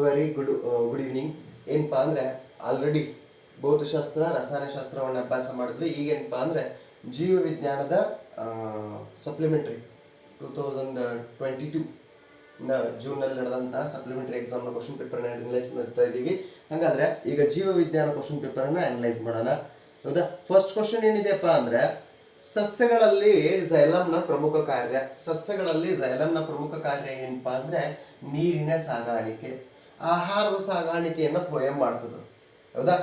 Very good evening. ಏನಪ್ಪಾ ಅಂದರೆ already ಭೌತಶಾಸ್ತ್ರ ರಸಾಯನಶಾಸ್ತ್ರವನ್ನು ಅಭ್ಯಾಸ ಮಾಡಿದ್ವಿ. ಈಗ ಏನಪ್ಪಾ ಅಂದರೆ ಜೀವ ವಿಜ್ಞಾನದ ಸಪ್ಲಿಮೆಂಟ್ರಿ 2022 ಜೂನಲ್ಲಿ ನಡೆದಂತಹ ಸಪ್ಲಿಮೆಂಟ್ರಿ ಎಕ್ಸಾಮ್ನ ಕ್ವಶನ್ ಪೇಪರ್ನ ಅನಲೈಸ್ ಮಾಡ್ತಾ ಇದ್ದೀವಿ. ಹಾಗಾದರೆ ಈಗ ಜೀವ ವಿಜ್ಞಾನ ಕ್ವಶನ್ ಪೇಪರನ್ನು ಅನಲೈಸ್ ಮಾಡೋಣ. ಹೌದಾ? ಫಸ್ಟ್ ಕ್ವಶನ್ ಏನಿದೆಯಪ್ಪ ಅಂದರೆ ಸಸ್ಯಗಳಲ್ಲಿ ಝೈಲಮ್ನ ಪ್ರಮುಖ ಕಾರ್ಯ. ಸಸ್ಯಗಳಲ್ಲಿ ಝೈಲಮ್ನ ಪ್ರಮುಖ ಕಾರ್ಯ ಏನಪ್ಪಾ ಅಂದರೆ ನೀರಿನ ಸಾಗಾಣಿಕೆ, ಆಹಾರದ ಸಾಗಾಣಿಕೆಯನ್ನು ಫ್ಲೋಯಮ್ ಮಾಡ್ತದೆ. ಹೌದಾ?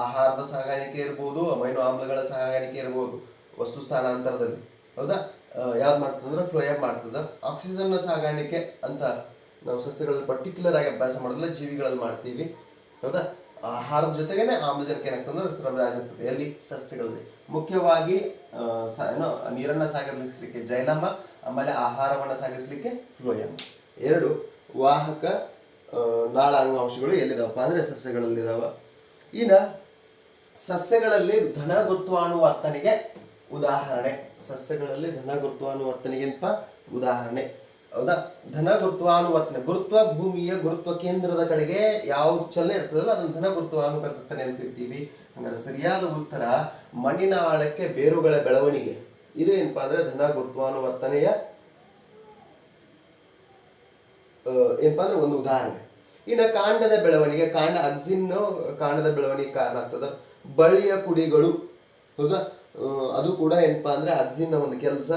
ಆಹಾರದ ಸಾಗಾಣಿಕೆ ಇರ್ಬೋದು, ಅಮೈನೋ ಆಮ್ಲಗಳ ಸಾಗಾಣಿಕೆ ಇರ್ಬೋದು ವಸ್ತು ಸ್ಥಾನಾಂತರದಲ್ಲಿ. ಹೌದಾ? ಯಾವ್ದು ಮಾಡ್ತದೆ ಅಂದ್ರೆ ಫ್ಲೋಯಮ್ ಮಾಡ್ತದೆ. ಆಕ್ಸಿಜನ್ನ ಸಾಗಾಣಿಕೆ ಅಂತ ನಾವು ಸಸ್ಯಗಳಲ್ಲಿ ಪರ್ಟಿಕ್ಯುಲರ್ ಆಗಿ ಅಭ್ಯಾಸ ಮಾಡೋದಿಲ್ಲ, ಜೀವಿಗಳಲ್ಲಿ ಮಾಡ್ತೀವಿ. ಹೌದಾ? ಆಹಾರದ ಜೊತೆಗೇನೆ ಆಮ್ಲಜನಕ ಏನಾಗ್ತದೆ ಸ್ರವರಾಜ ಆಗ್ತದೆ. ಎಲ್ಲಿ? ಸಸ್ಯಗಳಲ್ಲಿ. ಮುಖ್ಯವಾಗಿ ನೀರನ್ನು ಸಾಗಿಸಲಿಕ್ಕೆ ಜೈಲಮ, ಆಮೇಲೆ ಆಹಾರವನ್ನು ಸಾಗಿಸಲಿಕ್ಕೆ ಫ್ಲೋಯಮ್. ಎರಡು ವಾಹಕ ನಾಳ ಅಂಗಾಂಶಗಳು ಎಲ್ಲಿದಾವಪ್ಪ ಅಂದರೆ ಸಸ್ಯಗಳಲ್ಲಿದ್ದಾವ. ಇನ್ನು ಸಸ್ಯಗಳಲ್ಲಿ ಧನ ಗುರುತ್ವಾನುವರ್ತನೆಗೆ ಉದಾಹರಣೆ. ಸಸ್ಯಗಳಲ್ಲಿ ಧನ ಗುರುತ್ವಾನುವರ್ತನೆಗೆ ಏನಪ್ಪ ಉದಾಹರಣೆ? ಹೌದಾ? ಧನ ಗುರುತ್ವಾನುವರ್ತನೆ, ಗುರುತ್ವ ಭೂಮಿಯ ಗುರುತ್ವ ಕೇಂದ್ರದ ಕಡೆಗೆ ಯಾವ ಚಲನೆ ಇರ್ತದಲ್ಲ ಅದನ್ನು ಧನ ಗುರುತ್ವಾನುವರ್ತನೆ ಅಂತ ಕರಿತೀವಿ. ಹಂಗಾರೆ ಸರಿಯಾದ ಉತ್ತರ ಮಣ್ಣಿನ ಆಳಕ್ಕೆ ಬೇರುಗಳ ಬೆಳವಣಿಗೆ. ಇದು ಏನಪ್ಪಾ ಅಂದ್ರೆ ಧನ ಗುರುತ್ವಾನುವರ್ತನೆಯ ಏನಪ್ಪಾ ಅಂದ್ರೆ ಒಂದು ಉದಾಹರಣೆ. ಇನ್ನು ಕಾಂಡದ ಬೆಳವಣಿಗೆ, ಕಾಂಡದ ಬೆಳವಣಿಗೆ ಕಾರಣ ಆಗ್ತದ. ಬಳ್ಳಿಯ ಕುಡಿಗಳು, ಹೌದಾ? ಅದು ಕೂಡ ಏನಪ್ಪಾ ಅಂದ್ರೆ ಅಕ್ಸಿನ್ನ ಒಂದು ಕೆಲಸ.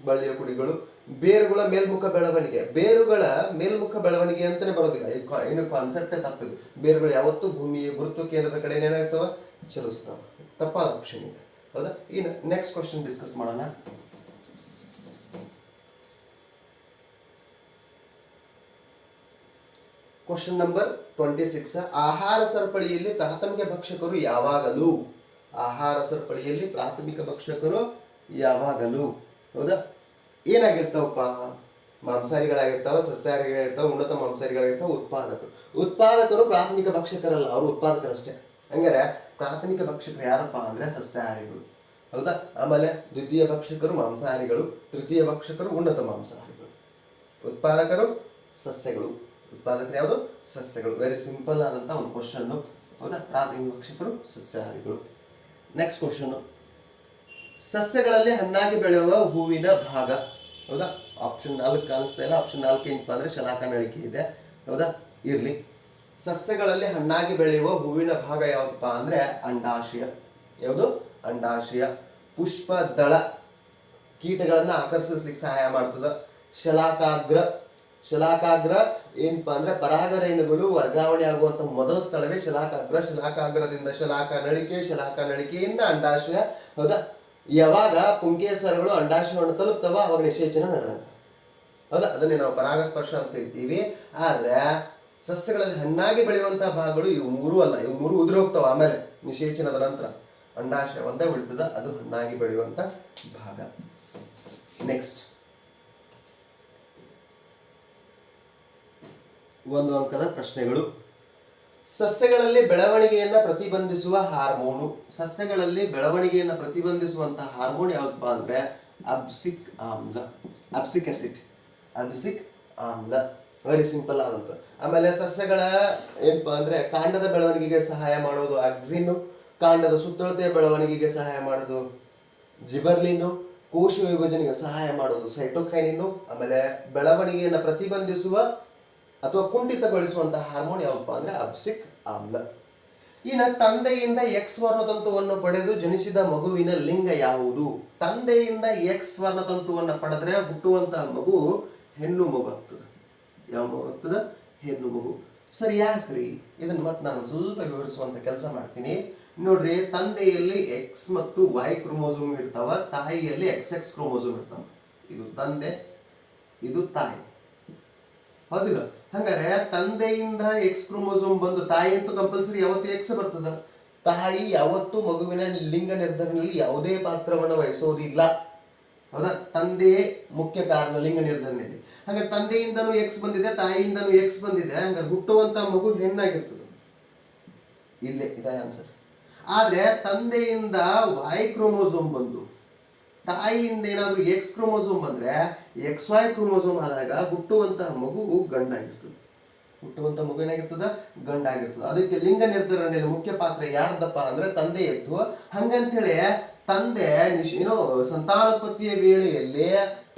ಬಳ್ಳಿಯ ಕುಡಿಗಳು. ಬೇರುಗಳ ಮೇಲ್ಮುಖ ಬೆಳವಣಿಗೆ, ಬೇರುಗಳ ಮೇಲ್ಮುಖ ಬೆಳವಣಿಗೆ ಅಂತಾನೆ ಬರೋದಿಲ್ಲ, ಏನು ಕಾನ್ಸೆಪ್ಟೇ ತಪ್ಪಿದೆ. ಬೇರುಗಳು ಯಾವತ್ತೂ ಭೂಮಿಯ ಗುರುತ್ವ ಕೇಂದ್ರದ ಕಡೆ ಏನಾಗ್ತವ, ಚಲಿಸ್ತಾವ. ತಪ್ಪಾದ ಆಪ್ಷನ್ ಇದೆ. ಹೌದಾ? ಇನ್ನು ನೆಕ್ಸ್ಟ್ ಕ್ವಶನ್ ಡಿಸ್ಕಸ್ ಮಾಡೋಣ. Question number 26. ಆಹಾರ ಸರಪಳಿಯಲ್ಲಿ ಪ್ರಾಥಮಿಕ ಭಕ್ಷಕರು ಯಾವಾಗಲೂ? ಆಹಾರ ಸರಪಳಿಯಲ್ಲಿ ಪ್ರಾಥಮಿಕ ಭಕ್ಷಕರು ಯಾವಾಗಲೂ? ಹೌದಾ? ಏನಾಗಿರ್ತಾವಪ್ಪ? ಮಾಂಸಾಹಾರಿಗಳಾಗಿರ್ತಾವ, ಸಸ್ಯಾಹಾರಿಗಳಿರ್ತಾವ, ಉನ್ನತ ಮಾಂಸಾಹಾರಿಗಳಾಗಿರ್ತಾವ. ಉತ್ಪಾದಕರು ಪ್ರಾಥಮಿಕ ಭಕ್ಷಕರಲ್ಲ, ಅವರು ಉತ್ಪಾದಕರಷ್ಟೇ. ಹಂಗಾರೆ ಪ್ರಾಥಮಿಕ ಭಕ್ಷಕರು ಯಾರಪ್ಪ ಅಂದ್ರೆ ಸಸ್ಯಾಹಾರಿಗಳು. ಹೌದಾ? ಆಮೇಲೆ ದ್ವಿತೀಯ ಭಕ್ಷಕರು ಮಾಂಸಾಹಾರಿಗಳು, ತೃತೀಯ ಭಕ್ಷಕರು ಉನ್ನತ ಮಾಂಸಾಹಾರಿಗಳು. ಉತ್ಪಾದಕರು ಸಸ್ಯಗಳು. ಉತ್ಪಾದಕರು ಯಾವುದು? ಸಸ್ಯಗಳು. ವೆರಿ ಸಿಂಪಲ್ ಆದಂತ ಒಂದು ಕ್ವಶನ್. ಹೌದಾ? ಪ್ರಾಥಮಿಕ ಭಕ್ಷಕರು ಸಸ್ಯಾಹಾರಿಗಳು. Next question. ಸಸ್ಯಗಳಲ್ಲಿ ಹಣ್ಣಾಗಿ ಬೆಳೆಯುವ ಹೂವಿನ ಭಾಗ. ಹೌದಾ? ಆಪ್ಷನ್ 4 ಕಾಣಿಸ್ತಾ ಇಲ್ಲ. ಆಪ್ಷನ್ 4 ಏನಪ್ಪಾ ಅಂದ್ರೆ ಶಲಾಕ ನಳಿಕೆ ಇದೆ. ಹೌದಾ? ಇರ್ಲಿ. ಸಸ್ಯಗಳಲ್ಲಿ ಹಣ್ಣಾಗಿ ಬೆಳೆಯುವ ಹೂವಿನ ಭಾಗ ಯಾವ್ದಪ್ಪ ಅಂದ್ರೆ ಅಂಡಾಶಯ. ಯಾವುದು? ಅಂಡಾಶಯ. ಪುಷ್ಪದಳ ಕೀಟಗಳನ್ನ ಆಕರ್ಷಿಸ್ಲಿಕ್ಕೆ ಸಹಾಯ ಮಾಡ್ತದ. ಶಲಾಕಾಗ್ರ ಏನಪ್ಪಾ ಅಂದ್ರೆ ಪರಾಗರೇಣುಗಳು ವರ್ಗಾವಣೆ ಆಗುವಂತ ಮೊದಲ ಸ್ಥಳವೇ ಶಲಾಕಾಗ್ರ. ಶಲಾಕಾಗ್ರದಿಂದ ಶಲಾಕ ನಳಿಕೆಯಿಂದ ಅಂಡಾಶಯ. ಹೌದಾ? ಯಾವಾಗ ಪುಂಕೇಸರಗಳು ಅಂಡಾಶಯವನ್ನು ತಲುಪ್ತವ ಅವಾಗ ನಿಷೇಚನ ನಡೆದಾಗ. ಹೌದಾ? ಅದನ್ನೇ ನಾವು ಪರಾಗಸ್ಪರ್ಶ ಅಂತ ಹೇಳ್ತೀವಿ. ಆದ್ರೆ ಸಸ್ಯಗಳಲ್ಲಿ ಹಣ್ಣಾಗಿ ಬೆಳೆಯುವಂತಹ ಭಾಗಗಳು ಇವು 3 ಅಲ್ಲ, ಇವು 3 ಉದುರಿ ಹೋಗ್ತಾವ. ಆಮೇಲೆ ನಿಷೇಚನದ ನಂತರ ಅಂಡಾಶಯ ಒಂದೇ ಉಳಿತದ, ಅದು ಹಣ್ಣಾಗಿ ಬೆಳೆಯುವಂತ ಭಾಗ. ನೆಕ್ಸ್ಟ್ ಒಂದು ಅಂಕದ ಪ್ರಶ್ನೆಗಳು. ಸಸ್ಯಗಳಲ್ಲಿ ಬೆಳವಣಿಗೆಯನ್ನ ಪ್ರತಿಬಂಧಿಸುವ ಹಾರ್ಮೋನು. ಸಸ್ಯಗಳಲ್ಲಿ ಬೆಳವಣಿಗೆಯನ್ನು ಪ್ರತಿಬಂಧಿಸುವಂತಹ ಹಾರ್ಮೋನ್ ಯಾವ್ದಪ್ಪ ಅಂದ್ರೆ ಅಬ್ಸಿಕ್ ಆಮ್ಲ, ಅಬ್ಸಿಕ್ ಆಮ್ಲ. ವೆರಿ ಸಿಂಪಲ್ ಆದಂತ. ಆಮೇಲೆ ಸಸ್ಯಗಳ ಏನಪ್ಪಾ ಅಂದ್ರೆ ಕಾಂಡದ ಬೆಳವಣಿಗೆಗೆ ಸಹಾಯ ಮಾಡೋದು ಅಕ್ಸಿನ್, ಕಾಂಡದ ಸುತ್ತಳತೆಯ ಬೆಳವಣಿಗೆಗೆ ಸಹಾಯ ಮಾಡೋದು ಜಿಬರ್ಲಿನ್, ಕೋಶ ವಿಭಜನೆಗೆ ಸಹಾಯ ಮಾಡೋದು ಸೈಟೋಕೈನಿನ್. ಆಮೇಲೆ ಬೆಳವಣಿಗೆಯನ್ನು ಪ್ರತಿಬಂಧಿಸುವ ಅಥವಾ ಕುಂಠಿತಗೊಳಿಸುವಂತಹ ಹಾರ್ಮೋನ್ ಯಾವಪ್ಪ ಅಂದ್ರೆ ಅಬ್ಸಿಕ್ ಆಮ್ಲ. ಇನ್ನು ತಂದೆಯಿಂದ ಎಕ್ಸ್ ವರ್ಣತಂತುವನ್ನು ಪಡೆದು ಜನಿಸಿದ ಮಗುವಿನ ಲಿಂಗ ಯಾವುದು? ತಂದೆಯಿಂದ ಎಕ್ಸ್ ವರ್ಣತಂತುವನ್ನು ಪಡೆದ್ರೆ ಹುಟ್ಟುವಂತಹ ಮಗು ಹೆಣ್ಣು ಮಗು ಆಗ್ತದೆ. ಯಾವ ಮಗು ಆಗ್ತದ? ಹೆಣ್ಣು ಮಗು. ಸರಿ, ಯಾಕ್ರಿ? ಇದನ್ನ ಮತ್ತೆ ನಾನು ಸ್ವಲ್ಪ ವಿವರಿಸುವಂತ ಕೆಲಸ ಮಾಡ್ತೀನಿ. ನೋಡ್ರಿ, ತಂದೆಯಲ್ಲಿ ಎಕ್ಸ್ ಮತ್ತು ವೈ ಕ್ರೋಮೋಸೋಮ್ ಇರ್ತಾವ, ತಾಯಿಯಲ್ಲಿ XX ಕ್ರೋಮೋಸೋಮ್ ಇರ್ತಾವ. ಇದು ತಂದೆ, ಇದು ತಾಯಿ. ಹೌದಿಲ್ಲ? ಹಂಗಾರೆ ತಂದೆಯಿಂದ ಎಕ್ಸ್ ಕ್ರೋಮೋಸೋಮ್ ಬಂದು ತಾಯಿ ಅಂತೂ ಕಂಪಲ್ಸರಿ ಯಾವತ್ತು ಎಕ್ಸ್ ಬರ್ತದ. ತಾಯಿ ಯಾವತ್ತು ಮಗುವಿನ ಲಿಂಗ ನಿರ್ಧರಣೆಯಲ್ಲಿ ಯಾವುದೇ ಪಾತ್ರವನ್ನು ವಹಿಸೋದಿಲ್ಲ. ಹೌದಾ? ತಂದೆಯೇ ಮುಖ್ಯ ಕಾರಣ ಲಿಂಗ ನಿರ್ಧರಣೆಯಲ್ಲಿ. ಹಾಗಾದ್ರೆ ತಂದೆಯಿಂದನೂ ಎಕ್ಸ್ ಬಂದಿದೆ, ತಾಯಿಯಿಂದನೂ ಎಕ್ಸ್ ಬಂದಿದೆ. ಹಂಗಾರೆ ಹುಟ್ಟುವಂತ ಮಗು ಹೆಣ್ಣಾಗಿರ್ತದೆ. ಇಲ್ಲೇ ಇದೆ ಆನ್ಸರ್. ಆದ್ರೆ ತಂದೆಯಿಂದ ವೈ ಕ್ರೋಮೋಸೋಮ್ ಬಂದು ತಾಯಿಯಿಂದ ಏನಾದ್ರೂ ಎಕ್ಸ್ ಕ್ರೋಮೋಸೋಮ್ ಬಂದ್ರೆ XY ಕ್ರೋಮೋಸೋಮ್ ಆದಾಗ ಹುಟ್ಟುವಂತಹ ಮಗು ಗಂಡಾಗಿರ್ತದೆ. ಹುಟ್ಟುವಂತ ಮಗು ಏನಾಗಿರ್ತದ ಗಂಡಾಗಿರ್ತದ. ಅದಕ್ಕೆ ಲಿಂಗ ನಿರ್ಧಾರಣೆಯಲ್ಲಿ ಮುಖ್ಯ ಪಾತ್ರ ಯಾರ್ದಪ್ಪ ಅಂದ್ರೆ ತಂದೆ ಎತ್ತು. ಹಂಗಂತೇಳಿ ತಂದೆ ಏನೋ ಸಂತಾನೋತ್ಪತ್ತಿಯ ವೇಳೆಯಲ್ಲಿ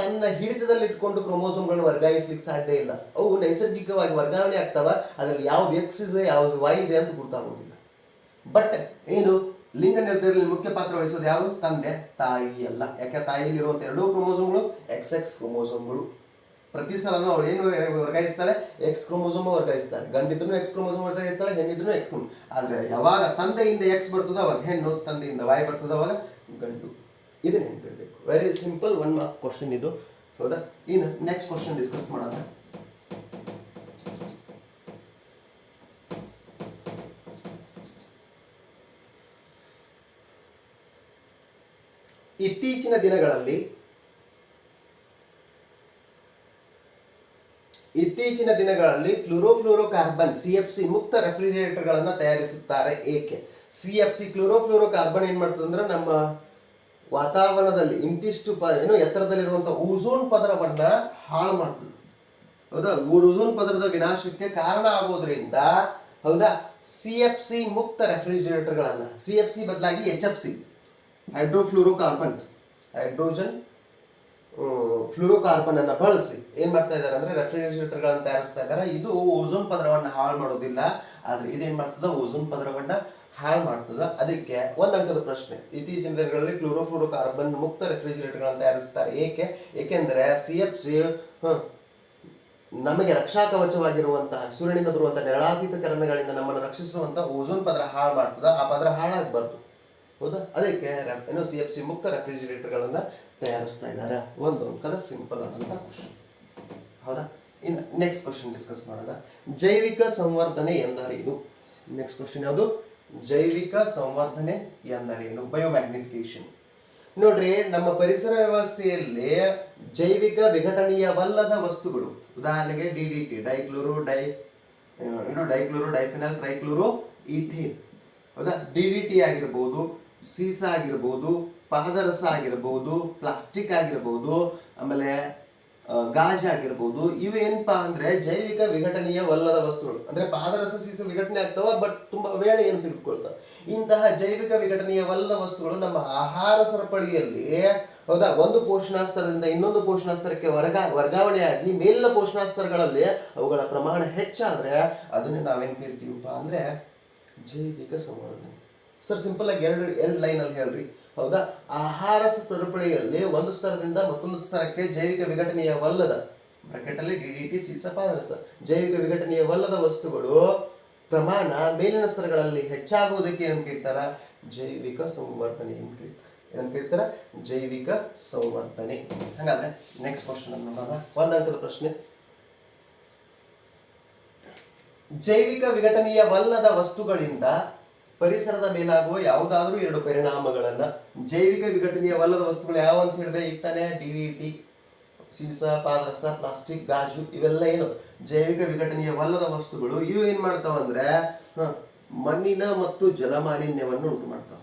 ತನ್ನ ಹಿಡಿತದಲ್ಲಿ ಇಟ್ಕೊಂಡು ಕ್ರೋಮೋಸೋಮ್ಗಳನ್ನ ವರ್ಗಾಯಿಸ್ಲಿಕ್ಕೆ ಸಾಧ್ಯ ಇಲ್ಲ. ಅವು ನೈಸರ್ಗಿಕವಾಗಿ ವರ್ಗಾವಣೆ ಆಗ್ತಾವ. ಅದ್ರಲ್ಲಿ ಯಾವ್ದು ಎಕ್ಸ್ ಇದೆ ಯಾವ್ದು ವೈ ಇದೆ ಅಂತ ಗೊತ್ತಾಗೋದಿಲ್ಲ. ಬಟ್ ಏನು ಲಿಂಗ ನಿರ್ಧಾರದಲ್ಲಿ ಮುಖ್ಯ ಪಾತ್ರ ವಹಿಸೋದು ಯಾವ ತಂದೆ, ತಾಯಿ ಅಲ್ಲ. ಯಾಕೆ ತಾಯಿಯಲ್ಲಿ ಇರುವಂತ ಎರಡೂ ಕ್ರೋಮೋಸೋಮ್ಗಳು XX ಕ್ರೋಮೋಸೋಮ್ಗಳು. ಪ್ರತಿ ಸಲನೂ ಅವಳು ಏನು ವರ್ಗಾಯಿಸ್ತಾಳೆ, X ಕ್ರೋಮೋಸೋಮ್ ವರ್ಗಾಯಿಸ್ತಾಳೆ. ಗಂಡಿದ್ರು X ಕ್ರೋಮೋಸೋಮ್ ವರ್ಗಾಯಿಸ್ತಾಳೆ, ಹೆಣ್ಣಿದ್ರು X ಕ್ರೋಮೋಸೋಮ್. ಆದ್ರೆ ಯಾವಾಗ ತಂದೆಯಿಂದ X ಬರ್ತದ ಅವಾಗ ಹೆಣ್ಣು, ತಂದೆಯಿಂದ Y ಬರ್ತದ ಅವಾಗ ಗಂಡು. ಇದು ನೆನಪಿರ್ಬೇಕು. ವೆರಿ ಸಿಂಪಲ್ 1 ಮಾರ್ಕ್ ಕ್ವಶನ್ ಇದು. ಹೌದಾ? ಇನ್ನು ನೆಕ್ಸ್ಟ್ ಕ್ವಶನ್ ಡಿಸ್ಕಸ್ ಮಾಡೋಣ. ಇತ್ತೀಚಿನ ದಿನಗಳಲ್ಲಿ ಕ್ಲೋರೋಫ್ಲೋರೋಕಾರ್ಬನ್ CFC ಮುಕ್ತ ರೆಫ್ರಿಜರೇಟರ್ಗಳನ್ನು ತಯಾರಿಸುತ್ತಾರೆ. ಏಕೆ? CFC ಕ್ಲೋರೋಫ್ಲೋರೋಕಾರ್ಬನ್ ಏನ್ ಮಾಡ್ತದೆ ಅಂದ್ರೆ ನಮ್ಮ ವಾತಾವರಣದಲ್ಲಿ ಇಂತಿಷ್ಟು ಎತ್ತರದಲ್ಲಿರುವಂತಹ ಓಝೋನ್ ಪದರವನ್ನ ಹಾಳು ಮಾಡ್ತದೆ. ಹೌದಾ? ಓಝೋನ್ ಪದರದ ವಿನಾಶಕ್ಕೆ ಕಾರಣ ಆಗೋದ್ರಿಂದ ಹೌದಾ CFC ಮುಕ್ತ ರೆಫ್ರಿಜರೇಟರ್ಗಳನ್ನ, CFC ಬದಲಾಗಿ HFC ಹೈಡ್ರೋಜನ್ ಫ್ಲೂರೋಕಾರ್ಬನ್ ಅನ್ನ ಬಳಸಿ ಏನ್ ಮಾಡ್ತಾ ಇದಾರೆ ಅಂದ್ರೆ ರೆಫ್ರಿಜರೇಟರ್ಗಳನ್ನ ತಯಾರಿಸ್ತಾ ಇದ್ದಾರೆ. ಇದು ಓಝೋನ್ ಪದರವನ್ನ ಹಾಳು ಮಾಡೋದಿಲ್ಲ, ಆದ್ರೆ ಇದೇನ್ ಮಾಡ್ತದ ಓಝೋನ್ ಪದರವನ್ನ ಹಾಳು ಮಾಡ್ತದ. ಅದಕ್ಕೆ 1 ಅಂಕದ ಪ್ರಶ್ನೆ. ಇತ್ತೀಚಿನ ದಿನಗಳಲ್ಲಿ ಕ್ಲೋರೋಫ್ಲೋರೋಕಾರ್ಬನ್ ಮುಕ್ತ ರೆಫ್ರಿಜರೇಟರ್ಗಳನ್ನು ತಯಾರಿಸ್ತಾರೆ. ಏಕೆಂದ್ರೆ CFC ನಮಗೆ ರಕ್ಷಾ ಕವಚವಾಗಿರುವಂತಹ ಸೂರ್ಯನಿಂದ ಬರುವಂತಹ ನೆರಳಾತೀತ ಕಿರಣಗಳಿಂದ ನಮ್ಮನ್ನು ರಕ್ಷಿಸುವಂತಹ ಓಝೋನ್ ಪದರ ಹಾಳು ಮಾಡ್ತದ. ಆ ಪದರ ಹಾಳಾಗಬಾರ್ದು. ಹೌದಾ? ಅದಕ್ಕೆ CFC ಮುಕ್ತ ರೆಫ್ರಿಜರೇಟರ್ಗಳನ್ನ ತಯಾರಿಸ್ತಾ ಇದ್ದಾರೆ. 1 ಅಂಕದ ಸಿಂಪಲ್ ಆದಂತಹ ಕ್ವಶನ್. ಹೌದಾ? ಇನ್ನು ನೆಕ್ಸ್ಟ್ ಕ್ವಶನ್ ಡಿಸ್ಕಸ್ ಮಾಡೋಣ. ಜೈವಿಕ ಸಂವರ್ಧನೆ ಎಂದರೇನು? ನೆಕ್ಸ್ಟ್ ಕ್ವಶನ್ ಯಾವುದು? ಜೈವಿಕ ಸಂವರ್ಧನೆ ಎಂದರೇನು? ಬಯೋಮ್ಯಾಗ್ನಿಫಿಕೇಶನ್. ನೋಡ್ರಿ, ನಮ್ಮ ಪರಿಸರ ವ್ಯವಸ್ಥೆಯಲ್ಲಿ ಜೈವಿಕ ವಿಘಟನೀಯವಲ್ಲದ ವಸ್ತುಗಳು, ಉದಾಹರಣೆಗೆ DDT ಡೈಕ್ಲೋರೋ ಡೈಫಿನಲ್ ಟ್ರೈಕ್ಲೋರೋ ಈಥೇನ್. ಹೌದಾ? DDT ಆಗಿರ್ಬೋದು, ಸೀಸ ಆಗಿರ್ಬೋದು, ಪಾದರಸ ಆಗಿರ್ಬೋದು, ಪ್ಲಾಸ್ಟಿಕ್ ಆಗಿರ್ಬೋದು, ಆಮೇಲೆ ಗಾಜ್ ಆಗಿರ್ಬೋದು. ಇವೇನಪ್ಪಾ ಅಂದ್ರೆ ಜೈವಿಕ ವಿಘಟನೀಯವಲ್ಲದ ವಸ್ತುಗಳು. ಅಂದ್ರೆ ಪಾದರಸ ಸೀಸ ವಿಘಟನೆ ಆಗ್ತಾವ, ಬಟ್ ತುಂಬಾ ವೇಳೆ ಏನು ತೆಗೆದುಕೊಳ್ತಾವ. ಇಂತಹ ಜೈವಿಕ ವಿಘಟನೀಯವಲ್ಲದ ವಸ್ತುಗಳು ನಮ್ಮ ಆಹಾರ ಸರಪಳಿಯಲ್ಲಿ ಹೌದಾ ಒಂದು ಪೋಷಣಾಸ್ತರದಿಂದ ಇನ್ನೊಂದು ಪೋಷಣಾಸ್ತರಕ್ಕೆ ವರ್ಗಾವಣೆಯಾಗಿ ಮೇಲಿನ ಪೋಷಣಾಸ್ತರಗಳಲ್ಲಿ ಅವುಗಳ ಪ್ರಮಾಣ ಹೆಚ್ಚಾದ್ರೆ ಅದನ್ನೇ ನಾವೇನ್ ಕೇಳ್ತೀವಪ್ಪ ಅಂದ್ರೆ ಜೈವಿಕ ಸಂವರ್ಧನೆ. ಸರ್ ಸಿಂಪಲ್ ಆಗಿ ಎರಡು ಲೈನ್ ಅಲ್ಲಿ ಹೇಳ್ರಿ. ಹೌದಾ? ಆಹಾರ ಸರಪಳಿಯಲ್ಲಿ ಒಂದು ಸ್ತರದಿಂದ ಮತ್ತೊಂದು ಸ್ತರಕ್ಕೆ ಜೈವಿಕ ವಿಘಟನೀಯವಲ್ಲದ ಬ್ರಾಕೆಟ್ ಅಲ್ಲಿ DDT ಸೀಸ ಪಾದರಸ ಜೈವಿಕ ವಿಘಟನೀಯವಲ್ಲದ ವಸ್ತುಗಳು ಪ್ರಮಾಣ ಮೇಲಿನ ಸ್ತರಗಳಲ್ಲಿ ಹೆಚ್ಚಾಗುವುದಕ್ಕೆ ಏನು ಕೇಳ್ತಾರ? ಜೈವಿಕ ಸಂವರ್ಧನೆ ಅಂತ ಕೇಳ್ತಾರೆ. ಏನಂತ ಕೇಳ್ತಾರ? ಜೈವಿಕ ಸಂವರ್ಧನೆ. ಹಾಗಾದ್ರೆ ನೆಕ್ಸ್ಟ್ ಕ್ವಶನ್ ಅನ್ನು ನೋಡೋಣ. 1 ಅಂಕದ ಪ್ರಶ್ನೆ. ಜೈವಿಕ ವಿಘಟನೀಯವಲ್ಲದ ವಸ್ತುಗಳಿಂದ ಪರಿಸರದ ಮೇಲಾಗುವ ಯಾವುದಾದ್ರೂ 2 ಪರಿಣಾಮಗಳನ್ನ. ಜೈವಿಕ ವಿಘಟನೀಯವಲ್ಲದ ವಸ್ತುಗಳು ಯಾವ ಅಂತ ಹೇಳಿದ್ರೆ ಈಗ ತಾನೇ DDT ಸೀಸ ಪಾದರಸ ಪ್ಲಾಸ್ಟಿಕ್ ಗಾಜು ಇವೆಲ್ಲ ಏನು ಜೈವಿಕ ವಿಘಟನೀಯವಲ್ಲದ ವಸ್ತುಗಳು. ಇವು ಏನ್ ಮಾಡ್ತಾವ ಅಂದ್ರೆ ಮಣ್ಣಿನ ಮತ್ತು ಜಲಮಾಲಿನ್ಯವನ್ನು ಉಂಟು ಮಾಡ್ತಾವ.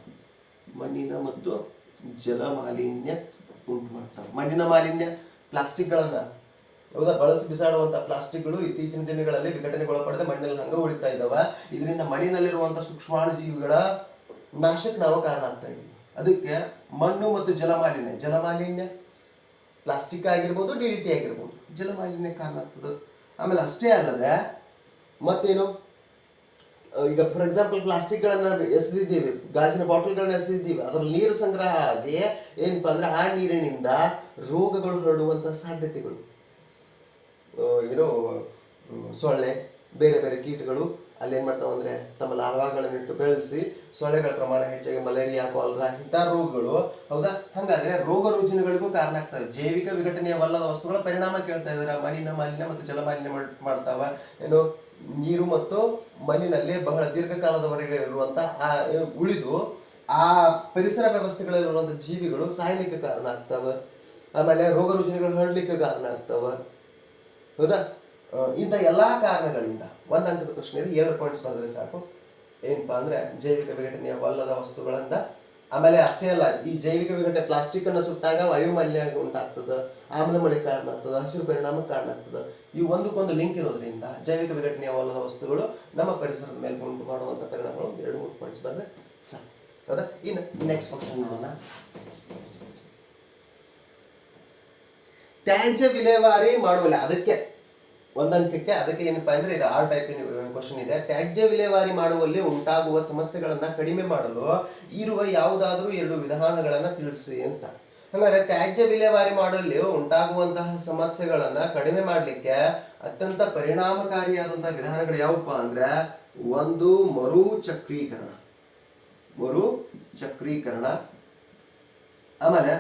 ಮಣ್ಣಿನ ಮತ್ತು ಜಲಮಾಲಿನ್ಯ ಉಂಟು ಮಾಡ್ತಾವ. ಮಣ್ಣಿನ ಮಾಲಿನ್ಯ ಪ್ಲಾಸ್ಟಿಕ್ಗಳನ್ನ ಹೌದಾ ಬಳಸಿ ಬಿಸಾಡುವಂತ ಪ್ಲಾಸ್ಟಿಕ್ಗಳು ಇತ್ತೀಚಿನ ದಿನಗಳಲ್ಲಿ ವಿಘಟನೆಗೊಳಪಡದೆ ಮಣ್ಣಿನಲ್ಲಿ ಹಂಗ ಉಳಿತಾ ಇದ್ದಾವ. ಇದರಿಂದ ಮಣ್ಣಿನಲ್ಲಿರುವಂತಹ ಸೂಕ್ಷ್ಮಾಣು ಜೀವಿಗಳ ನಾಶಕ್ಕೆ ನಾವು ಕಾರಣ ಆಗ್ತಾ ಇದ್ದೀವಿ. ಅದಕ್ಕೆ ಮಣ್ಣು ಮತ್ತು ಜಲಮಾಲಿನ್ಯ ಪ್ಲಾಸ್ಟಿಕ್ ಆಗಿರ್ಬೋದು, DDT ಆಗಿರ್ಬೋದು, ಜಲಮಾಲಿನ್ಯ ಕಾರಣ ಆಗ್ತದೆ. ಆಮೇಲೆ ಅಷ್ಟೇ ಅಲ್ಲದೆ ಮತ್ತೇನು, ಈಗ ಫಾರ್ ಎಕ್ಸಾಂಪಲ್ ಪ್ಲಾಸ್ಟಿಕ್ಗಳನ್ನ ಎಸೆದಿದ್ದೀವಿ, ಗಾಜಿನ ಬಾಟಲ್ಗಳನ್ನ ಎಸೆದಿದ್ದೀವಿ, ಅದ್ರಲ್ಲಿ ನೀರು ಸಂಗ್ರಹ ಆಗಿ ಏನಪ್ಪಾ ಅಂದ್ರೆ ಆ ನೀರಿನಿಂದ ರೋಗಗಳು ಹರಡುವಂತಹ ಸಾಧ್ಯತೆಗಳು. ಸೊಳ್ಳೆ ಬೇರೆ ಬೇರೆ ಕೀಟಗಳು ಅಲ್ಲಿ ಏನ್ ಮಾಡ್ತಾವ ಅಂದ್ರೆ ತಮ್ಮ ಲಾರ್ವಾಗಳನ್ನಿಟ್ಟು ಬೆಳೆಸಿ ಸೊಳ್ಳೆಗಳ ಪ್ರಮಾಣ ಹೆಚ್ಚಾಗಿ ಮಲೇರಿಯಾ, ಕಾಲರಾ ಇಂಥ ರೋಗಗಳು. ಹೌದಾ? ಹಂಗಾದ್ರೆ ರೋಗ ರುಜಿನಗಳಿಗೂ ಕಾರಣ ಆಗ್ತದೆ. ಜೈವಿಕ ವಿಘಟನೀಯವಲ್ಲದ ವಸ್ತುಗಳ ಪರಿಣಾಮ ಕೇಳ್ತಾ ಇದಾರೆ. ಮಣ್ಣಿನ ಮಾಲಿನ್ಯ ಮತ್ತು ಜಲಮಾಲಿನ್ಯ ಮಾಡ್ತಾವ. ನೀರು ಮತ್ತು ಮಣ್ಣಿನಲ್ಲಿ ಬಹಳ ದೀರ್ಘಕಾಲದವರೆಗೆ ಇರುವಂತ ಉಳಿದು ಆ ಪರಿಸರ ವ್ಯವಸ್ಥೆಗಳಲ್ಲಿರುವಂತ ಜೀವಿಗಳು ಸಾಯ್ಲಿಕ್ಕೆ ಕಾರಣ ಆಗ್ತಾವ. ಆಮೇಲೆ ರೋಗ ರುಜಿನಗಳು ಹರಡ್ಲಿಕ್ಕೆ ಕಾರಣ ಆಗ್ತಾವ. ಹೌದಾ? ಇಂಥ ಎಲ್ಲಾ ಕಾರಣಗಳಿಂದ 1 ಅಂಕದ ಪ್ರಶ್ನೆ ಇದೆ. 2 ಪಾಯಿಂಟ್ಸ್ ಬರೆದ್ರೆ ಸಾಕು. ಏನಪ್ಪಾ ಅಂದ್ರೆ ಜೈವಿಕ ವಿಘಟನೀಯವಲ್ಲದ ವಸ್ತುಗಳಿಂದ ಆಮೇಲೆ ಅಷ್ಟೇ ಅಲ್ಲ, ಈ ಜೈವಿಕ ವಿಘಟನೆ ಪ್ಲಾಸ್ಟಿಕ್ ಅನ್ನು ಸುಟ್ಟಾಗ ವಾಯುಮಾಲಿನ್ಯ ಉಂಟಾಗ್ತದೆ, ಆಮ್ಲ ಮಳೆ ಕಾರಣ ಆಗ್ತದೆ, ಹಸಿರು ಪರಿಣಾಮಕ್ಕೆ ಕಾರಣ ಆಗ್ತದೆ. ಈ ಒಂದಕ್ಕೊಂದು ಲಿಂಕ್ ಇರೋದ್ರಿಂದ ಜೈವಿಕ ವಿಘಟನೆಯವಲ್ಲದ ವಸ್ತುಗಳು ನಮ್ಮ ಪರಿಸರದ ಮೇಲೆ ಉಂಟು ಮಾಡುವಂಥ ಪರಿಣಾಮಗಳು 2-3 ಪಾಯಿಂಟ್ಸ್ ಬಂದರೆ ಸಾಕು. ಹೌದಾ? ಇನ್ನು ನೆಕ್ಸ್ಟ್ ಕ್ವಶನ್ ನೋಡೋಣ. ತ್ಯಾಜ್ಯ ವಿಲೇವಾರಿ ಮಾಡುವಲ್ಲಿ ಅದಕ್ಕೆ ಒಂದಂಕಕ್ಕೆ ಅದಕ್ಕೆ ಏನಪ್ಪಾ ಅಂದ್ರೆ ಇದು ಆರ್ ಟೈಪ್ ಕ್ವಶನ್ ಇದೆ. ತ್ಯಾಜ್ಯ ವಿಲೇವಾರಿ ಮಾಡುವಲ್ಲಿ ಉಂಟಾಗುವ ಸಮಸ್ಯೆಗಳನ್ನ ಕಡಿಮೆ ಮಾಡಲು ಇರುವ ಯಾವುದಾದ್ರೂ 2 ವಿಧಾನಗಳನ್ನ ತಿಳಿಸಿ ಅಂತ. ಹಾಗಾದ್ರೆ ತ್ಯಾಜ್ಯ ವಿಲೇವಾರಿ ಮಾಡುವಲ್ಲಿ ಉಂಟಾಗುವಂತಹ ಸಮಸ್ಯೆಗಳನ್ನ ಕಡಿಮೆ ಮಾಡಲಿಕ್ಕೆ ಅತ್ಯಂತ ಪರಿಣಾಮಕಾರಿಯಾದಂತಹ ವಿಧಾನಗಳು ಯಾವಪ್ಪ ಅಂದ್ರೆ, ಒಂದು ಮರು ಚಕ್ರೀಕರಣ, ಆಮೇಲೆ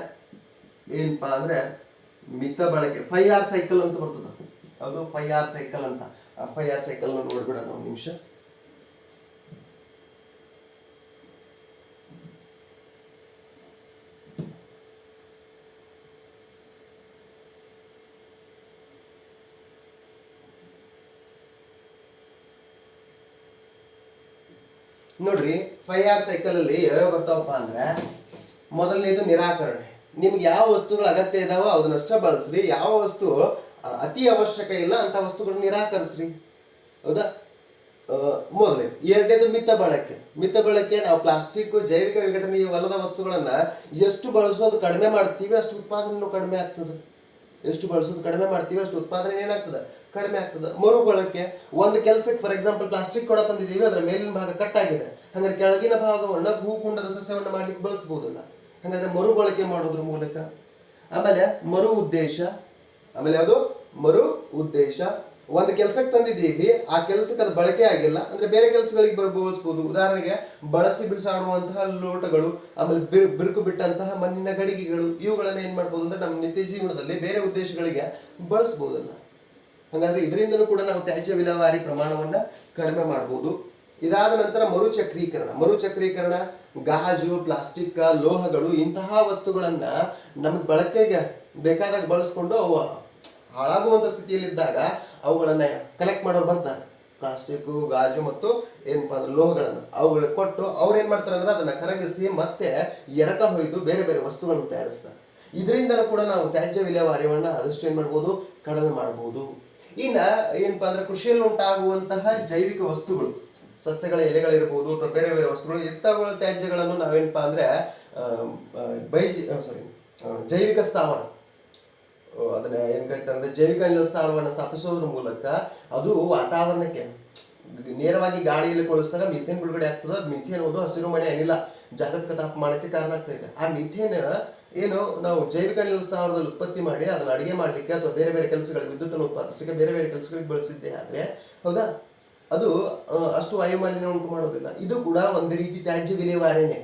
ಏನಪ್ಪಾ ಅಂದ್ರೆ ಮಿತ ಬಳಕೆ, 5R ಸೈಕಲ್ ಅಂತ ಬರ್ತದ. ಅದು 5R ಸೈಕಲ್ ಅಂತ. ಆ 5R ಸೈಕಲ್ ನೋಡ್ಬಿಡೋಣ ಒಂದು ನಿಮಿಷ. ನೋಡ್ರಿ, 5R ಸೈಕಲ್ ಅಲ್ಲಿ ಯಾವ್ಯಾವ ಬರ್ತಾವಪ್ಪ ಅಂದ್ರೆ, ಮೊದಲನೇದು ನಿರಾಕರಣೆ. ನಿಮ್ಗೆ ಯಾವ ವಸ್ತುಗಳು ಅಗತ್ಯ ಇದಾವೋ ಅದನ್ನಷ್ಟ ಬಳಸ್ರಿ, ಯಾವ ವಸ್ತು ಅತಿ ಅವಶ್ಯಕ ಇಲ್ಲ ಅಂತ ವಸ್ತುಗಳನ್ನ ನಿರಾಕರಿಸ್ರಿ. ಹೌದಾ? ಮೊದಲನೇದು. ಎರಡನೇದು ಮಿತ ಬಳಕೆ. ನಾವು ಪ್ಲಾಸ್ಟಿಕ್, ಜೈವಿಕ ವಿಘಟನೆ ಇವೆಲ್ಲದ ವಸ್ತುಗಳನ್ನ ಎಷ್ಟು ಬಳಸೋದು ಕಡಿಮೆ ಮಾಡ್ತೀವಿ ಅಷ್ಟು ಉತ್ಪಾದನೆ ಕಡಿಮೆ ಆಗ್ತದೆ. ಎಷ್ಟು ಬಳಸೋದು ಕಡಿಮೆ ಮಾಡ್ತೀವಿ ಅಷ್ಟು ಉತ್ಪಾದನೆ ಏನಾಗ್ತದೆ? ಕಡಿಮೆ ಆಗ್ತದೆ. ಮರುಬಳಕೆ. ಒಂದು ಕೆಲಸಕ್ಕೆ ಫಾರ್ ಎಕ್ಸಾಂಪಲ್ ಪ್ಲಾಸ್ಟಿಕ್ ಕೊಡ ತಂದಿದ್ದೀವಿ, ಅದರ ಮೇಲಿನ ಭಾಗ ಕಟ್ ಆಗಿದೆ, ಹಾಗಾದ್ರೆ ಕೆಳಗಿನ ಭಾಗವನ್ನು ಹೂಕುಂಡದ ಸಸ್ಯವನ್ನು ಮಾಡ್ಲಿಕ್ಕೆ ಬಳಸಬಹುದಲ್ಲ. ಹಾಗಾದ್ರೆ ಮರುಬಳಕೆ ಮಾಡೋದ್ರ ಮೂಲಕ. ಆಮೇಲೆ ಮರು ಉದ್ದೇಶ. ಒಂದು ಕೆಲಸಕ್ಕೆ ತಂದಿದ್ದೀವಿ, ಆ ಕೆಲಸಕ್ಕೆ ಅದು ಬಳಕೆ ಆಗಿಲ್ಲ ಅಂದ್ರೆ ಬೇರೆ ಕೆಲಸಗಳಿಗೆ ಬಳಸಬಹುದು. ಉದಾಹರಣೆಗೆ ಬಳಸಿ ಬಿಸಾಡುವಂತಹ ಲೋಟಗಳು, ಆಮೇಲೆ ಬಿರುಕು ಬಿಟ್ಟಂತಹ ಮಣ್ಣಿನ ಗಡಿಗೆಗಳು, ಇವುಗಳನ್ನ ಏನ್ ಮಾಡ್ಬೋದು ಅಂದ್ರೆ ನಮ್ಮ ನಿತ್ಯ ಜೀವನದಲ್ಲಿ ಬೇರೆ ಉದ್ದೇಶಗಳಿಗೆ ಬಳಸಬಹುದಲ್ಲ. ಹಾಗಾದ್ರೆ ಇದರಿಂದನೂ ಕೂಡ ನಾವು ತ್ಯಾಜ್ಯ ವಿಲೇವಾರಿ ಪ್ರಮಾಣವನ್ನ ಕಡಿಮೆ ಮಾಡಬಹುದು. ಇದಾದ ನಂತರ ಮರುಚಕ್ರೀಕರಣ. ಗಾಜು, ಪ್ಲಾಸ್ಟಿಕ್, ಲೋಹಗಳು ಇಂತಹ ವಸ್ತುಗಳನ್ನ ನಮಗೆ ಬಳಕೆಗೆ ಬೇಕಾದಾಗ ಬಳಸ್ಕೊಂಡು ಅವು ಹಾಳಾಗುವಂತ ಸ್ಥಿತಿಯಲ್ಲಿದ್ದಾಗ ಅವುಗಳನ್ನ ಕಲೆಕ್ಟ್ ಮಾಡೋರು ಬರ್ತಾರೆ. ಪ್ಲಾಸ್ಟಿಕ್, ಗಾಜು ಮತ್ತು ಏನಪ್ಪಾ ಅಂದ್ರೆ ಲೋಹಗಳನ್ನ ಅವುಗಳಿಗೆ ಕೊಟ್ಟು ಅವ್ರು ಏನ್ ಮಾಡ್ತಾರೆ ಅಂದ್ರೆ ಅದನ್ನ ಕರಗಿಸಿ ಮತ್ತೆ ಎರಕ ಹೊಯ್ದು ಬೇರೆ ಬೇರೆ ವಸ್ತುಗಳನ್ನು ತಯಾರಿಸ್ತಾರೆ. ಇದರಿಂದನೂ ಕೂಡ ನಾವು ತ್ಯಾಜ್ಯ ವಿಲೇವಾರಿಯನ್ನ ಆದಷ್ಟು ಏನ್ ಮಾಡ್ಬೋದು? ಕಡಿಮೆ ಮಾಡ್ಬೋದು. ಇನ್ನ ಏನಪ್ಪಾ ಅಂದ್ರೆ ಕೃಷಿಯಲ್ಲಿ ಉಂಟಾಗುವಂತಹ ಜೈವಿಕ ವಸ್ತುಗಳು, ಸಸ್ಯಗಳ ಎಲೆಗಳಿರ್ಬೋದು ಅಥವಾ ಬೇರೆ ಬೇರೆ ವಸ್ತುಗಳು, ಇಂಥವುಗಳ ತ್ಯಾಜ್ಯಗಳನ್ನು ನಾವೇನಪ್ಪಾ ಅಂದ್ರೆ ಜೈವಿಕ ಸ್ಥಾವರ, ಅದನ್ನ ಏನ್ ಕರೀತಾರೆ ಅಂದ್ರೆ ಜೈವಿಕ ಅನಿಲ ಸ್ಥಾವರವನ್ನು ಸ್ಥಾಪಿಸೋದ್ರ ಮೂಲಕ ಅದು ವಾತಾವರಣಕ್ಕೆ ನೇರವಾಗಿ ಗಾಳಿಯಲ್ಲಿ ಕೊಳಿಸಿದಾಗ ಮಿಥೇನ್ ಬಿಡುಗಡೆ ಆಗ್ತದೆ. ಮಿಥೇನ್ ಒಂದು ಹಸಿರು ಮನೆ ಅನಿಲ ಜಾಗತಿಕ ತಾಪಮಾನಕ್ಕೆ ಕಾರಣ ಆಗ್ತಾ ಇದೆ. ಆ ಮಿಥೇನ್ ಏನು ನಾವು ಜೈವಿಕ ಅನಿಲ ಸ್ಥಾವರದಲ್ಲಿ ಉತ್ಪತ್ತಿ ಮಾಡಿ ಅದನ್ನ ಅಡಿಗೆ ಮಾಡ್ಲಿಕ್ಕೆ ಅಥವಾ ಬೇರೆ ಬೇರೆ ಕೆಲಸಗಳಿಗೆ, ವಿದ್ಯುತ್ತನ್ನು ಉತ್ಪಾದಿಸಲಿಕ್ಕೆ ಬೇರೆ ಬೇರೆ ಕೆಲಸಗಳಿಗೆ ಬಳಸಿದ್ದೆ ಆದ್ರೆ, ಹೌದಾ, ಅದು ಅಷ್ಟು ವಾಯುಮಾಲಿನ್ಯ ಉಂಟು ಮಾಡೋದಿಲ್ಲ. ಇದು ಕೂಡ ಒಂದು ರೀತಿ ತ್ಯಾಜ್ಯ ವಿಲೇವಾರಿನೇ.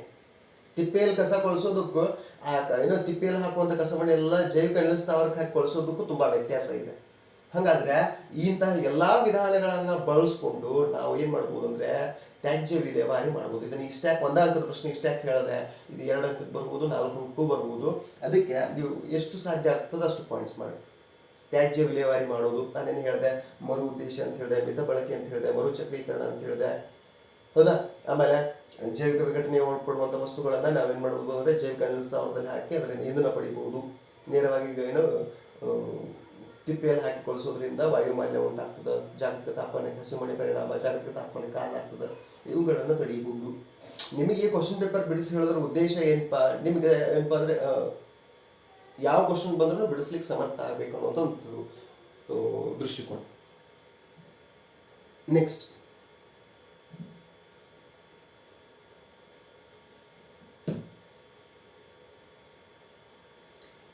ತಿಪ್ಪೆಯಲ್ಲಿ ಕಸ ಕೊಳಿಸೋದಕ್ಕೂ ತಿಪ್ಪೆಯಲ್ಲಿ ಹಾಕುವಂತ ಕಸವನ್ನೆಲ್ಲ ಜೈವಿಕ ಅನಿಲ ಸ್ಥಾವರಕ್ಕೆ ಹಾಕಿ ಕೊಳಿಸೋದಕ್ಕೂ ತುಂಬಾ ವ್ಯತ್ಯಾಸ ಇದೆ. ಹಾಗಾದ್ರೆ ಇಂತಹ ಎಲ್ಲಾ ವಿಧಾನಗಳನ್ನ ಬಳಸ್ಕೊಂಡು ನಾವು ಏನ್ ಮಾಡ್ಬೋದು ಅಂದ್ರೆ ತ್ಯಾಜ್ಯ ವಿಲೇವಾರಿ ಮಾಡ್ಬೋದು. ಇದನ್ನ ಇಷ್ಟ್ಯಾಕ್ ಒಂದ ಅಂಕದ ಪ್ರಶ್ನೆ ಇಷ್ಟ್ಯಾಕ್ ಹೇಳಿದೆ, ಇದು 2 ಅಂಕಕ್ಕೆ ಬರ್ಬೋದು, 4 ಅಂಕಕ್ಕೂ ಬರ್ಬೋದು. ಅದಕ್ಕೆ ನೀವು ಎಷ್ಟು ಸಾಧ್ಯ ಆಗ್ತದೆ ಅಷ್ಟು ಪಾಯಿಂಟ್ಸ್ ಮಾಡಿ. ತ್ಯಾಜ್ಯ ವಿಲೇವಾರಿ ಮಾಡೋದು ನಾನೇನು ಹೇಳಿದೆ, ಮರು ಉದ್ದೇಶ ಅಂತ ಹೇಳಿದೆ, ಮಿತ ಬಳಕೆ ಅಂತ ಹೇಳಿದೆ, ಮರುಚಕ್ರೀಕರಣ ಅಂತ ಹೇಳಿದೆ. ಹೌದಾ? ಆಮೇಲೆ ಜೈವಿಕ ವಿಘಟನೆ ಒಳಪಡುವಂಥ ವಸ್ತುಗಳನ್ನ ನಾವೇನ್ ಮಾಡ್ಬೋದು ಅಂದ್ರೆ ಜೈವಿಕ ಅನಿಲ ಸ್ಥಾವರದಲ್ಲಿ ಹಾಕಿ ಅದರಿಂದ ಇಂಧನ ಪಡಿಬಹುದು. ನೇರವಾಗಿ ತಿಪ್ಪೆಯಲ್ಲಿ ಹಾಕಿ ಕೊಳಿಸೋದ್ರಿಂದ ವಾಯುಮಾಲಿನ್ಯ ಉಂಟಾಗ್ತದೆ, ಜಾಗತಿಕ ತಾಪಮಾನಕ್ಕೆ, ಹಸಿರುಮನೆ ಪರಿಣಾಮ ಜಾಗತಿಕ ತಾಪಮಾನಕ್ಕೆ ಕಾರಣ ಆಗ್ತದೆ. ಇವುಗಳನ್ನು ತಡೆಯಬಹುದು. ನಿಮಗೆ ಕ್ವಶನ್ ಪೇಪರ್ ಬಿಡಿಸಿ ಹೇಳಿದ್ರ ಉದ್ದೇಶ ಏನಪ್ಪಾ, ನಿಮಗೆ ಏನಪ್ಪಾ ಅಂದ್ರೆ ಯಾವ ಕ್ವಶನ್ ಬಂದ್ರೂ ಬಿಡಿಸ್ಲಿಕ್ಕೆ ಸಮರ್ಥ ಆಗಬೇಕು ಅನ್ನೋದು ಒಂದು ದೃಷ್ಟಿಕೋನ. ನೆಕ್ಸ್ಟ್,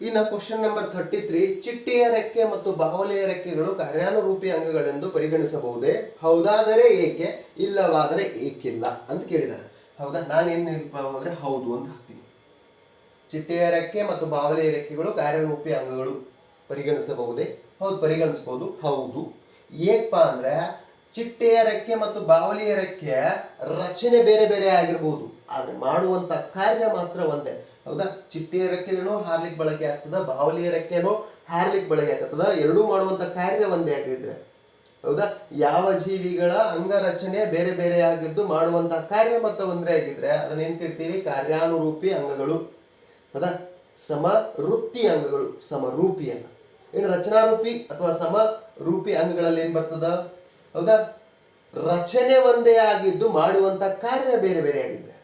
ಇನ್ನು ಕ್ವಶನ್ ನಂಬರ್ 33, ಚಿಟ್ಟೆಯ ರೆಕ್ಕೆ ಮತ್ತು ಬಾವಲಿಯ ರೆಕ್ಕೆಗಳು ಕಾರ್ಯಾನುರೂಪಿ ಅಂಗಗಳೆಂದು ಪರಿಗಣಿಸಬಹುದೇ? ಹೌದಾದರೆ ಏಕೆ, ಇಲ್ಲವಾದರೆ ಏಕಿಲ್ಲ ಅಂತ ಕೇಳಿದ್ದಾರೆ. ಹೌದಾ? ನಾನೇನಿಲ್ಪ ಅಂದ್ರೆ ಹೌದು ಅಂತ ಹಾಕ್ತೀನಿ. ಚಿಟ್ಟೆಯ ರೆಕ್ಕೆ ಮತ್ತು ಬಾವಲಿಯ ರೆಕ್ಕೆಗಳು ಕಾರ್ಯರೂಪಿ ಅಂಗಗಳು ಪರಿಗಣಿಸಬಹುದೇ? ಹೌದು, ಪರಿಗಣಿಸಬಹುದು. ಹೌದು. ಏಕಪ್ಪ ಅಂದ್ರೆ ಚಿಟ್ಟೆಯ ರೆಕ್ಕೆ ಮತ್ತು ಬಾವಲಿಯ ರೆಕ್ಕೆ ರಚನೆ ಬೇರೆ ಬೇರೆ ಆಗಿರ್ಬೋದು, ಆದ್ರೆ ಮಾಡುವಂತ ಕಾರ್ಯ ಮಾತ್ರ ಒಂದೇ. ಹೌದಾ? ಚಿಟ್ಟೆಯ ರೆಕ್ಕೆನೂ ಹಾರ್ಲಿಕ್ಕೆ ಬಳಕೆ ಆಗ್ತದ, ಬಾವಲಿಯ ರೆಕ್ಕೆನೂ ಹಾರ್ಲಿಕ್ಕೆ ಬಳಕೆ ಆಗ್ತದ. ಎರಡೂ ಮಾಡುವಂತ ಕಾರ್ಯ ಒಂದೇ ಆಗಿದ್ರೆ ಹೌದಾ? ಯಾವ ಜೀವಿಗಳ ಅಂಗರಚನೆ ಬೇರೆ ಬೇರೆ ಆಗಿದ್ದು ಮಾಡುವಂತಹ ಕಾರ್ಯ ಮೊತ್ತ ಒಂದೇ ಆಗಿದ್ರೆ ಅದನ್ನ ಏನ್ ಕೇಳ್ತೀವಿ? ಕಾರ್ಯಾನುರೂಪಿ ಅಂಗಗಳು. ಹೌದಾ? ಸಮವೃತ್ತಿ ಅಂಗಗಳು, ಸಮರೂಪಿ ಅಲ್ಲ. ಏನು ರಚನಾರೂಪಿ ಅಥವಾ ಸಮರೂಪಿ ಅಂಗಗಳಲ್ಲಿ ಏನ್ ಬರ್ತದ? ಹೌದಾ? ರಚನೆ ಒಂದೇ ಆಗಿದ್ದು ಮಾಡುವಂತ ಕಾರ್ಯ ಬೇರೆ ಬೇರೆ ಆಗಿದ್ರೆ,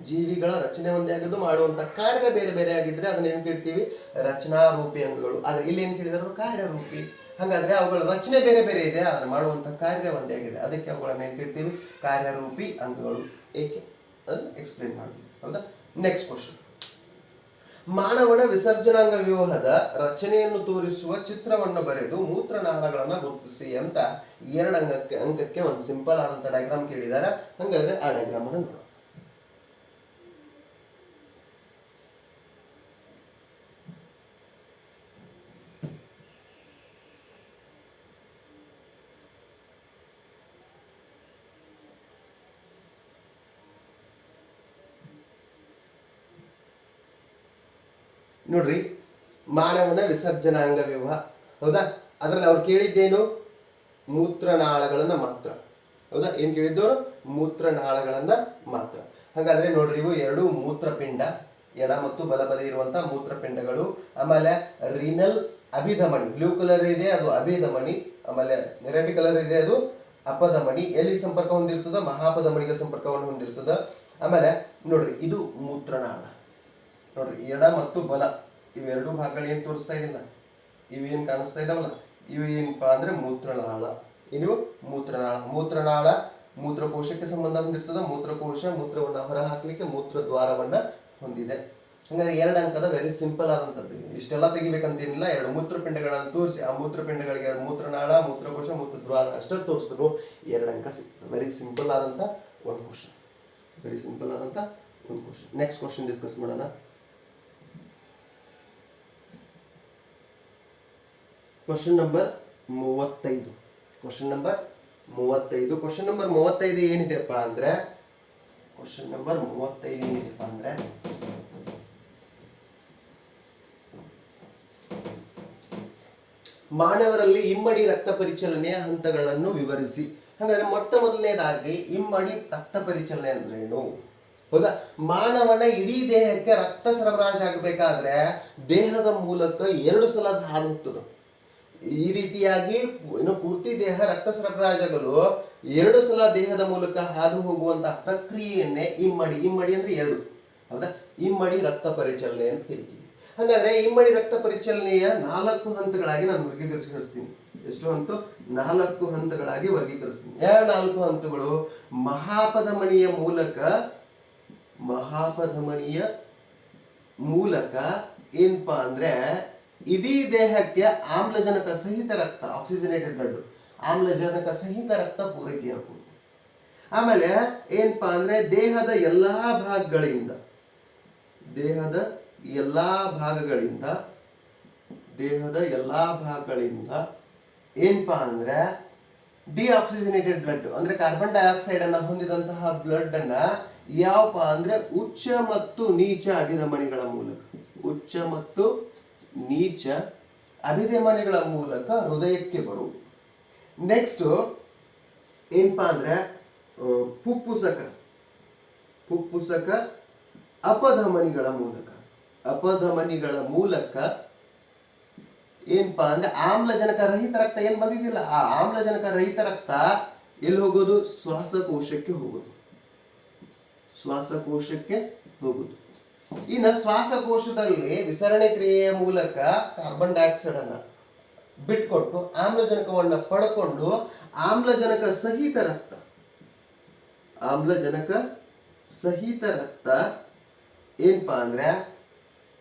ಜೀವಿಗಳ ರಚನೆ ಒಂದೇ ಆಗಿದ್ದು ಮಾಡುವಂತ ಕಾರ್ಯ ಬೇರೆ ಬೇರೆ ಆಗಿದ್ರೆ ಅದನ್ನ ಏನ್ ಕೇಳ್ತೀವಿ? ರಚನಾರೂಪಿ ಅಂಗಗಳು. ಆದ್ರೆ ಇಲ್ಲಿ ಏನ್ ಕೇಳಿದ್ರು? ಕಾರ್ಯರೂಪಿ. ಹಾಗಾದ್ರೆ ಅವುಗಳ ರಚನೆ ಬೇರೆ ಬೇರೆ ಇದೆ, ಅದನ್ನ ಮಾಡುವಂತ ಕಾರ್ಯ ಒಂದೇ ಆಗಿದೆ, ಅದಕ್ಕೆ ಅವುಗಳನ್ನ ಏನ್ ಕೇಳ್ತೀವಿ? ಕಾರ್ಯರೂಪಿ ಅಂಗಗಳು. ಏಕೆ ಅದನ್ನ ಎಕ್ಸ್ಪ್ಲೇನ್ ಮಾಡ್ತೀವಿ. ಹೌದಾ? Next question. ಮಾನವನ ವಿಸರ್ಜನಾಂಗ ವ್ಯೂಹದ ರಚನೆಯನ್ನು ತೋರಿಸುವ ಚಿತ್ರವನ್ನು ಬರೆದು ಮೂತ್ರನಾಳಗಳನ್ನ ಗುರುತಿಸಿ ಅಂತ 2 ಅಂಕಕ್ಕೆ ಒಂದು ಸಿಂಪಲ್ ಆದಂತ ಡಯಾಗ್ರಾಮ್ ಕೇಳಿದಾರೆ. ಹಂಗಾದ್ರೆ ಆ ಡಯಾಗ್ರಾಮ್ ಅನ್ನು ನೋಡೋಣ. ನೋಡ್ರಿ, ಮಾನವನ ವಿಸರ್ಜನಾಂಗ ವ್ಯೂಹ. ಹೌದಾ? ಅದ್ರಲ್ಲಿ ಅವ್ರು ಕೇಳಿದ್ದೇನು? ಮೂತ್ರನಾಳಗಳನ್ನ ಮಾತ್ರ. ಹೌದಾ? ಏನ್ ಕೇಳಿದ್ದವರು? ಮೂತ್ರನಾಳಗಳನ್ನ ಮಾತ್ರ. ಹಾಗಾದ್ರೆ ನೋಡ್ರಿ, ಇವು 2 ಮೂತ್ರಪಿಂಡ, ಎಡ ಮತ್ತು ಬಲಬದಿ ಇರುವಂತಹ ಮೂತ್ರಪಿಂಡಗಳು. ಆಮೇಲೆ ರಿನಲ್ ಅಭಿಧಮನಿ, ಬ್ಲೂ ಕಲರ್ ಇದೆ ಅದು ಅಭಿಧಮನಿ, ಆಮೇಲೆ ರೆಡ್ ಕಲರ್ ಇದೆ ಅದು ಅಪಧಮನಿ. ಎಲ್ಲಿ ಸಂಪರ್ಕ ಹೊಂದಿರ್ತದ? ಮಹಾಪಧಮನಿಗೆ ಸಂಪರ್ಕವನ್ನು ಹೊಂದಿರ್ತದ. ಆಮೇಲೆ ನೋಡ್ರಿ, ಇದು ಮೂತ್ರನಾಳ. ನೋಡ್ರಿ, ಎಡ ಮತ್ತು ಬಲ ಇವೆರಡು ಭಾಗಗಳು ಏನ್ ತೋರಿಸ್ತಾ ಇದಿಲ್ಲ, ಇವೇನ್ ಕಾಣಿಸ್ತಾ ಇದಾವಲ್ಲ, ಇವು ಏನಪ್ಪಾ ಅಂದ್ರೆ ಮೂತ್ರನಾಳ. ಇದು ಮೂತ್ರನಾಳ. ಮೂತ್ರನಾಳ ಮೂತ್ರಕೋಶಕ್ಕೆ ಸಂಬಂಧ ಹೊಂದಿರ್ತದ. ಮೂತ್ರಕೋಶ ಮೂತ್ರವನ್ನ ಹೊರ ಹಾಕ್ಲಿಕ್ಕೆ ಮೂತ್ರದ್ವಾರವನ್ನ ಹೊಂದಿದೆ. ಹಂಗಾದ್ರೆ 2 ಅಂಕದ ವೆರಿ ಸಿಂಪಲ್ ಆದಂತದ್ದು. ಇಷ್ಟೆಲ್ಲ ತೆಗಿಬೇಕಂತೇನಿಲ್ಲ. 2 ಮೂತ್ರಪಿಂಡಗಳನ್ನು ತೋರಿಸಿ ಆ ಮೂತ್ರಪಿಂಡಗಳಿಗೆ 2 ಮೂತ್ರನಾಳ, ಮೂತ್ರಕೋಶ, ಮೂತ್ರದ್ವಾರ ಅಷ್ಟೇ ತೋರಿಸಿದ್ರು 2 ಅಂಕ ಸಿಗ್ತದೆ. ವೆರಿ ಸಿಂಪಲ್ ಆದಂತ ಒಂದು ಕ್ವಶನ್. ವೆರಿ ಸಿಂಪಲ್ ಆದಂತ ಒಂದು ಕ್ವಶನ್. ನೆಕ್ಸ್ಟ್ ಕ್ವಶನ್ ಡಿಸ್ಕಸ್ ಮಾಡೋಣ. Question number 35. Question number 35. Question number 35 ಏನಿದೆಪ್ಪ ಅಂದ್ರೆ, ಕ್ವಶನ್ ನಂಬರ್ 35 ಏನಿದೆಪ್ಪ ಅಂದ್ರೆ, ಮಾನವರಲ್ಲಿ ಇಮ್ಮಡಿ ರಕ್ತ ಪರಿಚಲನೆಯ ಹಂತಗಳನ್ನು ವಿವರಿಸಿ. ಹಾಗಾದ್ರೆ ಮೊಟ್ಟ ಮೊದಲನೇದಾಗಿ ಇಮ್ಮಡಿ ರಕ್ತ ಪರಿಚಲನೆ ಅಂದ್ರೇನು? ಹೌದಾ? ಮಾನವನ ಇಡೀ ದೇಹಕ್ಕೆ ರಕ್ತ ಸರಬರಾಜು ಆಗಬೇಕಾದ್ರೆ ದೇಹದ ಮೂಲಕ 2 ಸಲ ಹಾದು ಹೋಗ್ತದೆ. ಈ ರೀತಿಯಾಗಿ ಪೂರ್ತಿ ದೇಹ ರಕ್ತ ಸರಬರಾಜಾಗಲು 2 ಸಲ ದೇಹದ ಮೂಲಕ ಹಾದು ಹೋಗುವಂತಹ ಪ್ರಕ್ರಿಯೆಯನ್ನೇ ಇಮ್ಮಡಿ. ಇಮ್ಮಡಿ ಅಂದ್ರೆ 2. ಹೌದಾ? ಇಮ್ಮಡಿ ರಕ್ತ ಪರಿಚಲನೆ ಅಂತ ಹೇಳ್ತೀವಿ. ಹಾಗಾದ್ರೆ ಇಮ್ಮಡಿ ರಕ್ತ ಪರಿಚಲನೆಯ 4 ಹಂತಗಳಾಗಿ ನಾನು ವರ್ಗೀಕರಿಸ್ತೀನಿ. ಎಷ್ಟು ಹಂತ? 4 ಹಂತಗಳಾಗಿ ವರ್ಗೀಕರಿಸ್ತೀನಿ. ಯಾವ 4 ಹಂತಗಳು? ಮಹಾಪಧಮನಿಯ ಮೂಲಕ ಏನಪ್ಪಾ ಅಂದ್ರೆ ಇಡೀ ದೇಹಕ್ಕೆ ಆಮ್ಲಜನಕ ಸಹಿತ ರಕ್ತ, ಆಕ್ಸಿಜನೇಟೆಡ್ ಬ್ಲಡ್, ಆಮ್ಲಜನಕ ಸಹಿತ ರಕ್ತ ಪೂರೈಕೆಯಾಗುವುದು. ಆಮೇಲೆ ಏನಪ್ಪಾ ಅಂದ್ರೆ ದೇಹದ ಎಲ್ಲಾ ಭಾಗಗಳಿಂದ ಏನಪ್ಪಾ ಅಂದ್ರೆ ಡಿಆಕ್ಸಿಜನೇಟೆಡ್ ಬ್ಲಡ್ ಅಂದ್ರೆ ಕಾರ್ಬನ್ ಡೈಆಕ್ಸೈಡ್ ಅನ್ನ ಹೊಂದಿದಂತಹ ಬ್ಲಡ್ ಅನ್ನ ಯಾವಪ್ಪ ಅಂದ್ರೆ ಉಚ್ಚ ಮತ್ತು ನೀಚ ಅಭಿಧಮನಿಗಳ ಮೂಲಕ ಹೃದಯಕ್ಕೆ ಬರುವುದು. ನೆಕ್ಸ್ಟ್ ಏನಪ್ಪಾ ಅಂದ್ರೆ ಫುಪ್ಪುಸಕ ಅಪಧಮನಿಗಳ ಮೂಲಕ ಏನಪ್ಪಾ ಅಂದ್ರೆ ಆಮ್ಲಜನಕ ರಹಿತ ರಕ್ತ ಏನ್ ಬಂದಿದ್ದಿಲ್ಲ, ಆ ಆಮ್ಲಜನಕ ರಹಿತ ರಕ್ತ ಎಲ್ಲಿ ಹೋಗೋದು? ಶ್ವಾಸಕೋಶಕ್ಕೆ ಹೋಗುದು. ಇನ್ನು ಶ್ವಾಸಕೋಶದಲ್ಲಿ ವಿಸರಣೆ ಕ್ರಿಯೆಯ ಮೂಲಕ ಕಾರ್ಬನ್ ಡೈಆಕ್ಸೈಡ್ ಅನ್ನ ಬಿಟ್ಕೊಟ್ಟು ಆಮ್ಲಜನಕವನ್ನ ಪಡ್ಕೊಂಡು ಆಮ್ಲಜನಕ ಸಹಿತ ರಕ್ತ ಏನಪ್ಪಾ ಅಂದ್ರೆ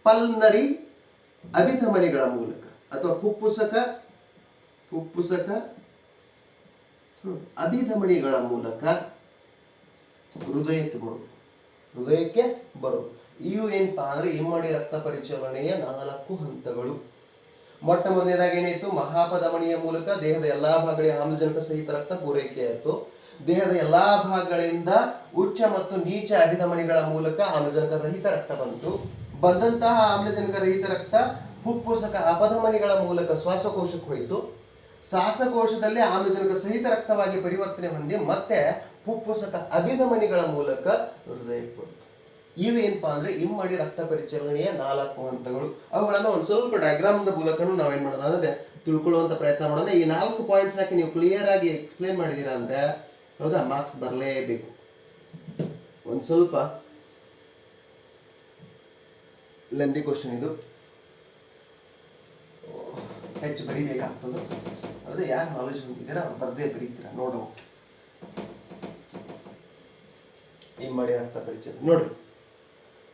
ಪಲ್ನರಿ ಅಭಿಧಮನಿಗಳ ಮೂಲಕ ಅಥವಾ ಫುಪ್ಪುಸಕ ಅಭಿಧಮನಿಗಳ ಮೂಲಕ ಹೃದಯಕ್ಕೆ ಬರೋದು. ಇವು ಏನಪ್ಪಾ ಅಂದ್ರೆ ಇಮ್ಮಡಿ ರಕ್ತ ಪರಿಚಲನೆಯ 4 ಹಂತಗಳು. ಮೊಟ್ಟ ಮೊದಲನೇದಾಗಿ ಏನಾಯ್ತು? ಮಹಾಪಧಮನಿಯ ಮೂಲಕ ದೇಹದ ಎಲ್ಲಾ ಭಾಗಗಳಿಗೆ ಆಮ್ಲಜನಕ ಸಹಿತ ರಕ್ತ ಪೂರೈಕೆ ಆಯಿತು. ದೇಹದ ಎಲ್ಲಾ ಭಾಗಗಳಿಂದ ಉಚ್ಚ ಮತ್ತು ನೀಚ ಅಭಿಧಮನಿಗಳ ಮೂಲಕ ಆಮ್ಲಜನಕ ರಹಿತ ರಕ್ತ ಬಂದಂತಹ ಆಮ್ಲಜನಕ ರಹಿತ ರಕ್ತ ಫುಪ್ಪುಸಕ ಅಪಧಮನಿಗಳ ಮೂಲಕ ಶ್ವಾಸಕೋಶಕ್ಕೆ ಹೋಯಿತು. ಶ್ವಾಸಕೋಶದಲ್ಲಿ ಆಮ್ಲಜನಕ ಸಹಿತ ರಕ್ತವಾಗಿ ಪರಿವರ್ತನೆ ಹೊಂದಿ ಮತ್ತೆ ಫುಫ್ಫುಸಕ ಅಭಿಧಮನಿಗಳ ಮೂಲಕ ಹೃದಯಕ್ಕೆ ಬರುತ್ತೆ. ಇವೇನಪ್ಪಾ ಅಂದ್ರೆ ಇಮ್ಮಡಿ ರಕ್ತ ಪರಿಚಲನೆಯ 4 ಹಂತಗಳು. ಅವುಗಳನ್ನು ಒಂದು ಸ್ವಲ್ಪ ಡಯಾಗ್ರಾಮ್ ಮೂಲಕ ನಾವೇನ್ ಮಾಡೋಣ ಅಂದ್ರೆ ತಿಳ್ಕೊಳ್ಳುವಂತ ಪ್ರಯತ್ನ ಮಾಡೋಣ. ಈ 4 ಪಾಯಿಂಟ್ಸ್ ಹಾಕಿ ನೀವು ಕ್ಲಿಯರ್ ಆಗಿ ಎಕ್ಸ್ಪ್ಲೇನ್ ಮಾಡಿದೀರಾ ಅಂದ್ರೆ ಹೌದಾ ಮಾರ್ಕ್ಸ್ ಬರಲೇಬೇಕು. ಒಂದು ಸ್ವಲ್ಪ ಲೆಂದಿ ಕ್ವಶನ್ ಇದು, ಹೆಚ್ಚು ಬರೀಬೇಕಾಗ್ತದೆ. ಹೌದಾ, ಯಾರು ನಾಲೆಜ್ ಹೊಂದಿದ್ದೀರಾ ಅವ್ರು ಬರ್ದೇ ಬರೀತೀರಾ ನೋಡು. ಇಮ್ಮಡಿ ರಕ್ತ ಪರಿಚಯ ನೋಡ್ರಿ,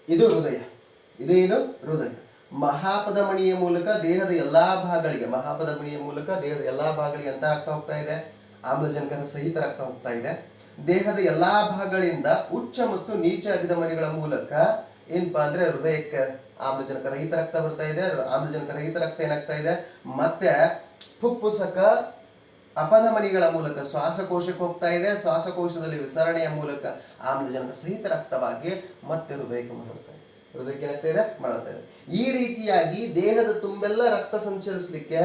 ಇದು ಹೃದಯ, ಇದು ಏನು ಹೃದಯ. ಮಹಾಪಧಮನಿಯ ಮೂಲಕ ದೇಹದ ಎಲ್ಲಾ ಭಾಗಗಳಿಗೆ ಅಂತ ರಕ್ತ ಹೋಗ್ತಾ ಇದೆ, ಆಮ್ಲಜನಕ ಸಹಿತ ರಕ್ತ ಹೋಗ್ತಾ ಇದೆ. ದೇಹದ ಎಲ್ಲಾ ಭಾಗಗಳಿಂದ ಉಚ್ಚ ಮತ್ತು ನೀಚ ಅಭಿಧಮನಿಗಳ ಮೂಲಕ ಏನಪ್ಪಾ ಅಂದ್ರೆ ಹೃದಯಕ್ಕೆ ಆಮ್ಲಜನಕ ರಹಿತ ರಕ್ತ ಬರ್ತಾ ಇದೆ. ಆಮ್ಲಜನಕ ರಹಿತ ರಕ್ತ ಏನಾಗ್ತಾ ಇದೆ ಮತ್ತೆ ಫುಫ್ಫುಸಕ ಅಪಧಮನಿಗಳ ಮೂಲಕ ಶ್ವಾಸಕೋಶಕ್ಕೆ ಹೋಗ್ತಾ ಇದೆ. ಶ್ವಾಸಕೋಶದಲ್ಲಿ ವಿಸರಣೆಯ ಮೂಲಕ ಆಮ್ಲಜನಕ ಸಹಿತ ರಕ್ತವಾಗಿ ಮತ್ತೆ ಹೃದಯಕ್ಕೆ ಮರಳುತ್ತಾ ಇದೆ. ಹೃದಯಕ್ಕೆ ಏನಾಗ್ತಾ ಇದೆ ಮರಳುತ್ತಾ ಇದೆ. ಈ ರೀತಿಯಾಗಿ ದೇಹದ ತುಂಬೆಲ್ಲ ರಕ್ತ ಸಂಚರಿಸಲಿಕ್ಕೆ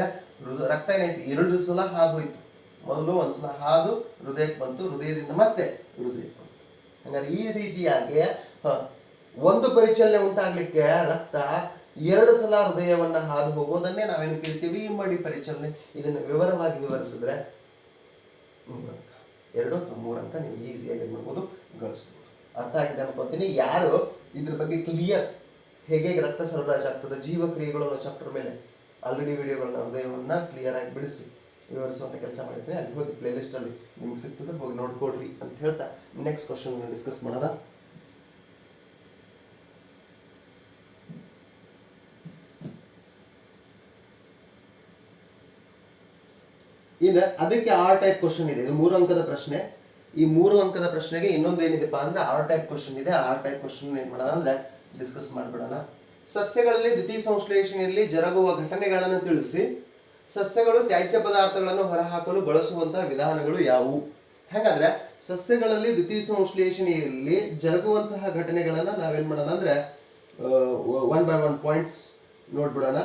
ರಕ್ತ ಏನಾಯ್ತು 2 ಸಲ ಹಾದೋಯ್ತು. ಮೊದಲು ಒಂದ್ಸಲ ಹಾದು ಹೃದಯಕ್ಕೆ ಬಂತು, ಹೃದಯದಿಂದ ಮತ್ತೆ ಹೃದಯಕ್ಕೆ ಬಂತು. ಹಂಗಾರೆ ಈ ರೀತಿಯಾಗಿ ಒಂದು ಪರಿಚಲನೆ ಉಂಟಾಗ್ಲಿಕ್ಕೆ ರಕ್ತ 2 ಸಲ ಹೃದಯವನ್ನ ಹಾದು ಹೋಗೋದನ್ನೇ ನಾವೇನು ಕೇಳ್ತೀವಿ ಇಮ್ಮಡಿ ಪರಿಚಲನೆ. ಇದನ್ನು ವಿವರವಾಗಿ ವಿವರಿಸಿದ್ರೆ 3 ಅಂಕ, 2 ಅಥವಾ 3 ಅಂಕ ನೀವು ಈಸಿಯಾಗಿ ಏನ್ ಮಾಡ್ಬೋದು ಗಳಿಸ್ಬೋದು. ಅರ್ಥ ಆಗಿದೆ ಅನ್ಕೋತೀನಿ. ಯಾರು ಇದ್ರ ಬಗ್ಗೆ ಕ್ಲಿಯರ್ ಹೇಗೆ ರಕ್ತ ಸರಬರಾಜು ಆಗ್ತದೆ ಜೀವಕ್ರಿಯೆಗಳು ಅನ್ನೋ ಚಾಪ್ಟರ್ ಮೇಲೆ ಆಲ್ರೆಡಿ ವಿಡಿಯೋಗಳನ್ನ ಹೃದಯವನ್ನ ಕ್ಲಿಯರ್ ಆಗಿ ಬಿಡಿಸಿ ವಿವರಿಸುವಂತ ಕೆಲಸ ಮಾಡಿದ್ದೀನಿ. ಅಲ್ಲಿ ಹೋಗಿ ಪ್ಲೇ ಲಿಸ್ಟ್ ಅಲ್ಲಿ ನಿಮ್ಗೆ ಸಿಗ್ತದೆ, ಹೋಗಿ ನೋಡ್ಕೊಳ್ರಿ ಅಂತ ಹೇಳ್ತಾ ನೆಕ್ಸ್ಟ್ ಕ್ವಶನ್ ಡಿಸ್ಕಸ್ ಮಾಡೋಣ. ಇನ್ನು ಅದಕ್ಕೆ ಆರ್ ಟೈಪ್ ಕ್ವಶನ್ ಇದೆ. ಇದು 3 ಅಂಕದ ಪ್ರಶ್ನೆ. ಈ 3 ಅಂಕದ ಪ್ರಶ್ನೆಗೆ ಇನ್ನೊಂದು ಏನಿದೆಪ್ಪ ಅಂದ್ರೆ ಆರ್ ಟೈಪ್ ಕ್ವಶನ್ ಇದೆ. ಆರ್ ಟೈಪ್ ಕ್ವಶನ್ ಏನ್ ಮಾಡೋಣ ಅಂದ್ರೆ ಡಿಸ್ಕಸ್ ಮಾಡ್ಬಿಡೋಣ. ಸಸ್ಯಗಳಲ್ಲಿ ದ್ವಿತೀಯ ಸಂಶ್ಲೇಷಣೆಯಲ್ಲಿ ಜರುಗುವ ಘಟನೆಗಳನ್ನು ತಿಳಿಸಿ. ಸಸ್ಯಗಳು ತ್ಯಾಜ್ಯ ಪದಾರ್ಥಗಳನ್ನು ಹೊರಹಾಕಲು ಬಳಸುವಂತಹ ವಿಧಾನಗಳು ಯಾವುವು? ಹಾಗಾದ್ರೆ ಸಸ್ಯಗಳಲ್ಲಿ ದ್ವಿತೀಯ ಸಂಶ್ಲೇಷಣೆಯಲ್ಲಿ ಜರುಗುವಂತಹ ಘಟನೆಗಳನ್ನ ನಾವೇನ್ ಮಾಡೋಣ ಅಂದ್ರೆ 1 by 1 ಪಾಯಿಂಟ್ಸ್ ನೋಡ್ಬಿಡೋಣ.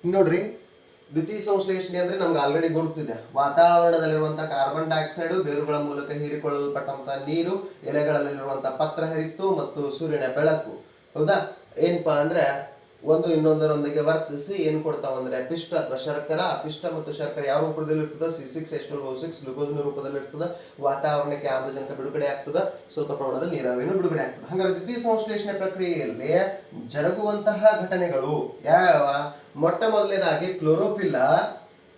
ನೋಡ್ರಿ, ದ್ವಿತೀಯ ಸಂಶ್ಲೇಷಣೆ ಅಂದ್ರೆ ನಮ್ಗೆ ಆಲ್ರೆಡಿ ಗೊತ್ತಿದೆ. ವಾತಾವರಣದಲ್ಲಿರುವಂತಹ ಕಾರ್ಬನ್ ಡೈಆಕ್ಸೈಡ್ ಬೇರುಗಳ ಮೂಲಕ ಹೀರಿಕೊಳ್ಳಲ್ಪಟ್ಟಂತಹ ನೀರು, ಎಲೆಗಳಲ್ಲಿರುವಂತಹ ಪತ್ರ ಹರಿತ್ತು ಮತ್ತು ಸೂರ್ಯನ ಬೆಳಕು ಹೌದಾ ಏನಪ್ಪಾ ಅಂದ್ರೆ ಒಂದು ಇನ್ನೊಂದರೊಂದಿಗೆ ವರ್ತಿಸಿ ಏನು ಕೊಡ್ತಾವ ಅಂದ್ರೆ ಪಿಷ್ಟ ಅಥವಾ ಶರ್ಕರ. ಪಿಷ್ಟ ಮತ್ತು ಶರ್ಕರ ಯಾವ ರೂಪದಲ್ಲಿ ಇರ್ತದೆ? C6H12O6 ಗ್ಲೂಕೋಸ್ನ ರೂಪದಲ್ಲಿ ಇರ್ತದೆ. ವಾತಾವರಣಕ್ಕೆ ಆಮ್ಲಜನಕ ಬಿಡುಗಡೆ ಆಗ್ತದೆ, ಸ್ವಲ್ಪ ಪ್ರಮಾಣದಲ್ಲಿ ನೀರಾವಿಯನ್ನು ಬಿಡುಗಡೆ ಆಗ್ತದೆ. ಹಾಗಾದ್ರೆ ದ್ವಿತೀಯ ಸಂಶ್ಲೇಷಣೆ ಪ್ರಕ್ರಿಯೆಯಲ್ಲಿ ಜರುಗುವಂತಹ ಘಟನೆಗಳು ಯಾವ? ಮೊಟ್ಟ ಮೊದಲನೇದಾಗಿ ಕ್ಲೋರೋಫಿಲ್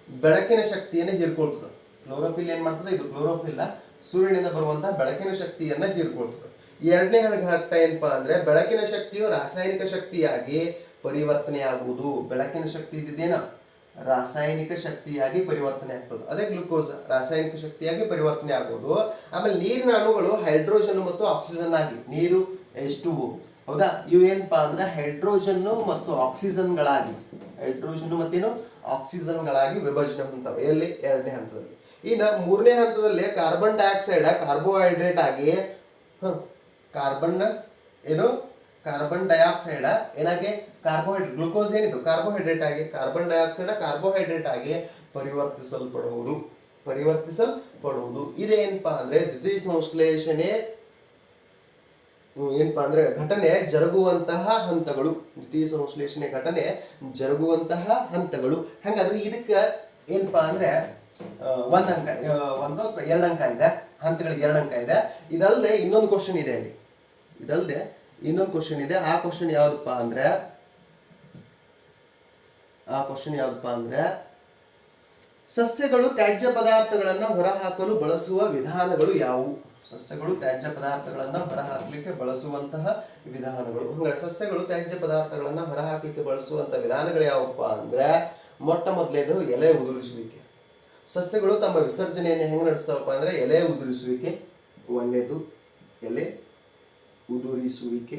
ಬೆಳಕಿನ ಶಕ್ತಿಯನ್ನು ಹೀರ್ಕೊಳ್ತದೆ. ಕ್ಲೋರೋಫಿಲ್ ಏನ್ ಮಾಡ್ತದೆ? ಇದು ಕ್ಲೋರೋಫಿಲ್ ಸೂರ್ಯನಿಂದ ಬರುವಂತಹ ಬೆಳಕಿನ ಶಕ್ತಿಯನ್ನ ಹೀರ್ಕೊಳ್ತದೆ. ಎರಡನೇ ಘಟ್ಟ ಏನಪ್ಪಾ ಅಂದ್ರೆ ಬೆಳಕಿನ ಶಕ್ತಿಯು ರಾಸಾಯನಿಕ ಶಕ್ತಿಯಾಗಿ ಪರಿವರ್ತನೆ ಆಗುವುದು. ಬೆಳಕಿನ ಶಕ್ತಿ ಇದ್ದೇನ ರಾಸಾಯನಿಕ ಶಕ್ತಿಯಾಗಿ ಪರಿವರ್ತನೆ ಆಗ್ತದೆ. ಅದೇ ಗ್ಲುಕೋಸ್ ರಾಸಾಯನಿಕ ಶಕ್ತಿಯಾಗಿ ಪರಿವರ್ತನೆ ಆಗುವುದು. ಆಮೇಲೆ ನೀರಿನ ಅಣುಗಳು ಹೈಡ್ರೋಜನ್ ಮತ್ತು ಆಕ್ಸಿಜನ್ ಆಗಿ, ನೀರು H2O ಹೌದಾ, ಇವು ಏನಪ್ಪಾ ಅಂದ್ರೆ ಹೈಡ್ರೋಜನ್ ಮತ್ತು ಆಕ್ಸಿಜನ್ಗಳಾಗಿ, ಹೈಡ್ರೋಜನ್ ಮತ್ತೇನು ಆಕ್ಸಿಜನ್ಗಳಾಗಿ ವಿಭಜನೆ ಹೊಂದವೆ. ಎಲ್ಲಿ? ಎರಡನೇ ಹಂತದಲ್ಲಿ. ಇನ್ನು ಮೂರನೇ ಹಂತದಲ್ಲಿ ಕಾರ್ಬನ್ ಡೈಆಕ್ಸೈಡ್ ಕಾರ್ಬೋಹೈಡ್ರೇಟ್ ಆಗಿ ಕಾರ್ಬನ್ ಡೈಆಕ್ಸೈಡ್ ಏನಾಗಿ ಕಾರ್ಬೋಹೈಡ್ರೇಟ್, ಗ್ಲುಕೋಸ್ ಏನಿದು ಕಾರ್ಬೋಹೈಡ್ರೇಟ್ ಆಗಿ, ಕಾರ್ಬನ್ ಡೈಆಕ್ಸೈಡ್ ಕಾರ್ಬೋಹೈಡ್ರೇಟ್ ಆಗಿ ಪರಿವರ್ತಿಸಲ್ಪಡುವುದು. ಇದೇನಪ್ಪಾ ಅಂದ್ರೆ ದ್ವಿತೀಯ ಸಂಶ್ಲೇಷಣೆ ಏನಪ್ಪಾ ಅಂದ್ರೆ ಘಟನೆ ಜರುಗುವಂತಹ ಹಂತಗಳು. ದ್ವಿತೀಯ ಸಂಶ್ಲೇಷಣೆ ಘಟನೆ ಜರುಗುವಂತಹ ಹಂತಗಳು. ಹಾಗಾದ್ರೆ ಇದಕ್ಕೆ ಏನಪ್ಪಾ ಅಂದ್ರೆ 1 ಅಂಕ, 1 ಅಥವಾ 2 ಅಂಕ ಇದೆ. ಹಂತಗಳಿಗೆ 2 ಅಂಕ ಇದೆ. ಇದಲ್ಲದೆ ಇನ್ನೊಂದು ಕ್ವಶನ್ ಇದೆ ಅಲ್ಲಿ, ಆ ಕ್ವಶನ್ ಯಾವ್ದಪ್ಪ ಅಂದ್ರೆ ಸಸ್ಯಗಳು ತ್ಯಾಜ್ಯ ಪದಾರ್ಥಗಳನ್ನ ಹೊರಹಾಕಲು ಬಳಸುವ ವಿಧಾನಗಳು ಯಾವುವು? ಸಸ್ಯಗಳು ತ್ಯಾಜ್ಯ ಪದಾರ್ಥಗಳನ್ನ ಹೊರಹಾಕಲಿಕ್ಕೆ ಬಳಸುವಂತಹ ವಿಧಾನಗಳು. ಹಂಗಾರೆ ಸಸ್ಯಗಳು ತ್ಯಾಜ್ಯ ಪದಾರ್ಥಗಳನ್ನ ಹೊರಹಾಕಲಿಕ್ಕೆ ಬಳಸುವಂತಹ ವಿಧಾನಗಳು ಯಾವಪ್ಪ ಅಂದ್ರೆ ಮೊಟ್ಟ ಮೊದಲೇದು ಎಲೆ ಉದುರಿಸುವಿಕೆ. ಸಸ್ಯಗಳು ತಮ್ಮ ವಿಸರ್ಜನೆಯನ್ನು ಹೆಂಗೆ ನಡೆಸ್ತಾವಪ್ಪ ಅಂದ್ರೆ ಎಲೆ ಉದುರಿಸುವಿಕೆ. ಒಂದನೇದು ಎಲೆ ಉದುರಿಸುವಿಕೆ,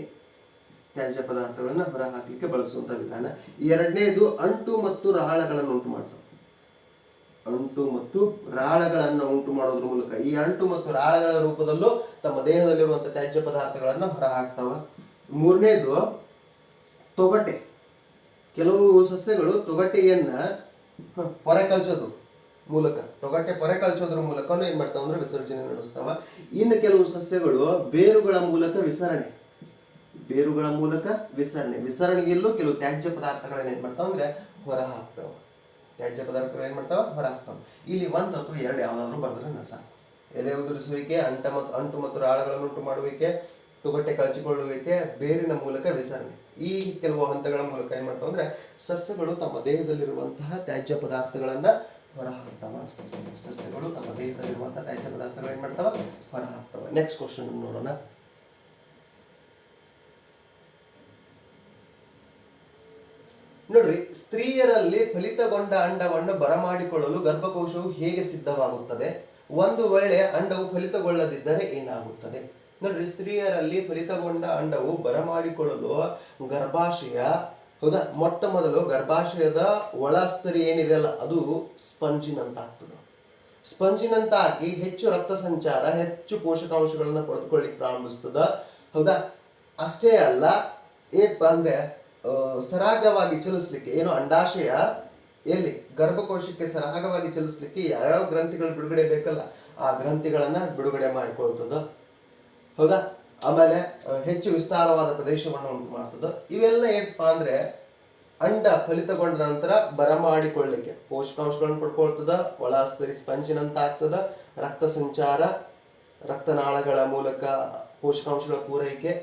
ತ್ಯಾಜ್ಯ ಪದಾರ್ಥಗಳನ್ನ ಹೊರಹಾಕಲಿಕ್ಕೆ ಬಳಸುವಂತಹ ವಿಧಾನ. ಎರಡನೇದು ಅಂಟು ಮತ್ತು ರಾಳಗಳನ್ನು ಉಂಟು ಮಾಡ್ತಾವೆ. ಅಂಟು ಮತ್ತು ರಾಳಗಳನ್ನು ಉಂಟು ಮಾಡೋದ್ರ ಮೂಲಕ ಈ ಅಂಟು ಮತ್ತು ರಾಳಗಳ ರೂಪದಲ್ಲೂ ತಮ್ಮ ದೇಹದಲ್ಲಿರುವಂತಹ ತ್ಯಾಜ್ಯ ಪದಾರ್ಥಗಳನ್ನ ಹೊರಹಾಕ್ತಾವ. ಮೂರನೇದು ತೊಗಟೆ. ಕೆಲವು ಸಸ್ಯಗಳು ತೊಗಟೆಯನ್ನ ಪೊರೆ ಕಲ್ಚೋದು ಮೂಲಕ ಪೊರೆ ಕಲ್ಚೋದ್ರ ಮೂಲಕನೂ ಏನ್ ಮಾಡ್ತಾವ ಅಂದ್ರೆ ವಿಸರ್ಜನೆ ನಡೆಸ್ತಾವ. ಇನ್ನು ಕೆಲವು ಸಸ್ಯಗಳು ಬೇರುಗಳ ಮೂಲಕ ವಿಸರಣೆಗೆಲ್ಲೂ ಕೆಲವು ತ್ಯಾಜ್ಯ ಪದಾರ್ಥಗಳನ್ನ ಏನ್ ಮಾಡ್ತಾವ ಅಂದ್ರೆ ಹೊರ ಹಾಕ್ತಾವ. ಇಲ್ಲಿ ಒಂದು ಅಥವಾ ಎರಡು ಯಾವ್ದಾದ್ರು ಬರೆದ್ರೆ ನಡ್ಸ. ಎಲೆ ಉದುರಿಸುವಿಕೆ, ಅಂಟು ಮತ್ತು ರಾಳಗಳನ್ನು ಉಂಟು ಮಾಡುವಿಕೆ, ತೊಗಟೆ ಕಳಚಿಕೊಳ್ಳುವಿಕೆ, ಬೇರಿನ ಮೂಲಕ ವಿಸರಣೆ. ಈ ಕೆಲವು ಹಂತಗಳ ಮೂಲಕ ಏನ್ ಮಾಡ್ತಾವ ಅಂದ್ರೆ ಸಸ್ಯಗಳು ತಮ್ಮ ದೇಹದಲ್ಲಿರುವಂತಹ ತ್ಯಾಜ್ಯ ಪದಾರ್ಥಗಳನ್ನ ಹೊರ ಹಾಕ್ತಾವ. ಏನ್ ಮಾಡ್ತಾವ? ಹೊರ ಹಾಕ್ತಾವ. ನೆಕ್ಸ್ಟ್ ಕ್ವಶನ್ ನೋಡೋಣ. ನೋಡ್ರಿ, ಸ್ತ್ರೀಯರಲ್ಲಿ ಫಲಿತಗೊಂಡ ಅಂಡವನ್ನು ಬರಮಾಡಿಕೊಳ್ಳಲು ಗರ್ಭಕೋಶವು ಹೇಗೆ ಸಿದ್ಧವಾಗುತ್ತದೆ? ಒಂದು ವೇಳೆ ಅಂಡವು ಫಲಿತಗೊಳ್ಳದಿದ್ದರೆ ಏನಾಗುತ್ತದೆ? ನೋಡ್ರಿ, ಸ್ತ್ರೀಯರಲ್ಲಿ ಫಲಿತಗೊಂಡ ಅಂಡವು ಬರಮಾಡಿಕೊಳ್ಳಲು ಗರ್ಭಾಶಯ, ಹೌದಾ, ಮೊಟ್ಟ ಮೊದಲು ಗರ್ಭಾಶಯದ ಒಳಸ್ತರಿ ಏನಿದೆ ಅಲ್ಲ ಅದು ಸ್ಪಂಜಿನಂತ ಆಗಿ ಹೆಚ್ಚು ರಕ್ತ ಸಂಚಾರ, ಹೆಚ್ಚು ಪೋಷಕಾಂಶಗಳನ್ನ ಪಡೆದುಕೊಳ್ಳಿಕ್ಕೆ ಪ್ರಾರಂಭಿಸ್ತದ. ಹೌದಾ, ಅಷ್ಟೇ ಅಲ್ಲ, ಏನಪ್ಪಾ ಅಂದ್ರೆ ಸರಾಗವಾಗಿ ಚಲಿಸ್ಲಿಕ್ಕೆ ಏನು ಅಂಡಾಶಯ ಎಲ್ಲಿ ಗರ್ಭಕೋಶಕ್ಕೆ ಸರಾಗವಾಗಿ ಚಲಿಸ್ಲಿಕ್ಕೆ ಯಾವ್ಯಾವ ಗ್ರಂಥಿಗಳು ಬಿಡುಗಡೆ ಬೇಕಲ್ಲ ಆ ಗ್ರಂಥಿಗಳನ್ನ ಬಿಡುಗಡೆ ಮಾಡಿಕೊಳ್ತದ. ಹೌದಾ, ಆಮೇಲೆ ಹೆಚ್ಚು ವಿಸ್ತಾರವಾದ ಪ್ರದೇಶವನ್ನು ಉಂಟು ಮಾಡ್ತದ. ಇವೆಲ್ಲ ಏನಪ್ಪಾ ಅಂದ್ರೆ ಅಂಡ ಫಲಿತಗೊಂಡ ನಂತರ ಬರಮಾಡಿಕೊಳ್ಳಿಕ್ಕೆ ಪೋಷಕಾಂಶಗಳನ್ನು ಪಡ್ಕೊಳ್ತದ, ಒಳಸ್ತರಿ ಸ್ಪಂಜಿನಂತ ಆಗ್ತದ, ರಕ್ತ ಸಂಚಾರ, ರಕ್ತನಾಳಗಳ ಮೂಲಕ ಪೋಷಕಾಂಶಗಳ ಪೂರೈಕೆ,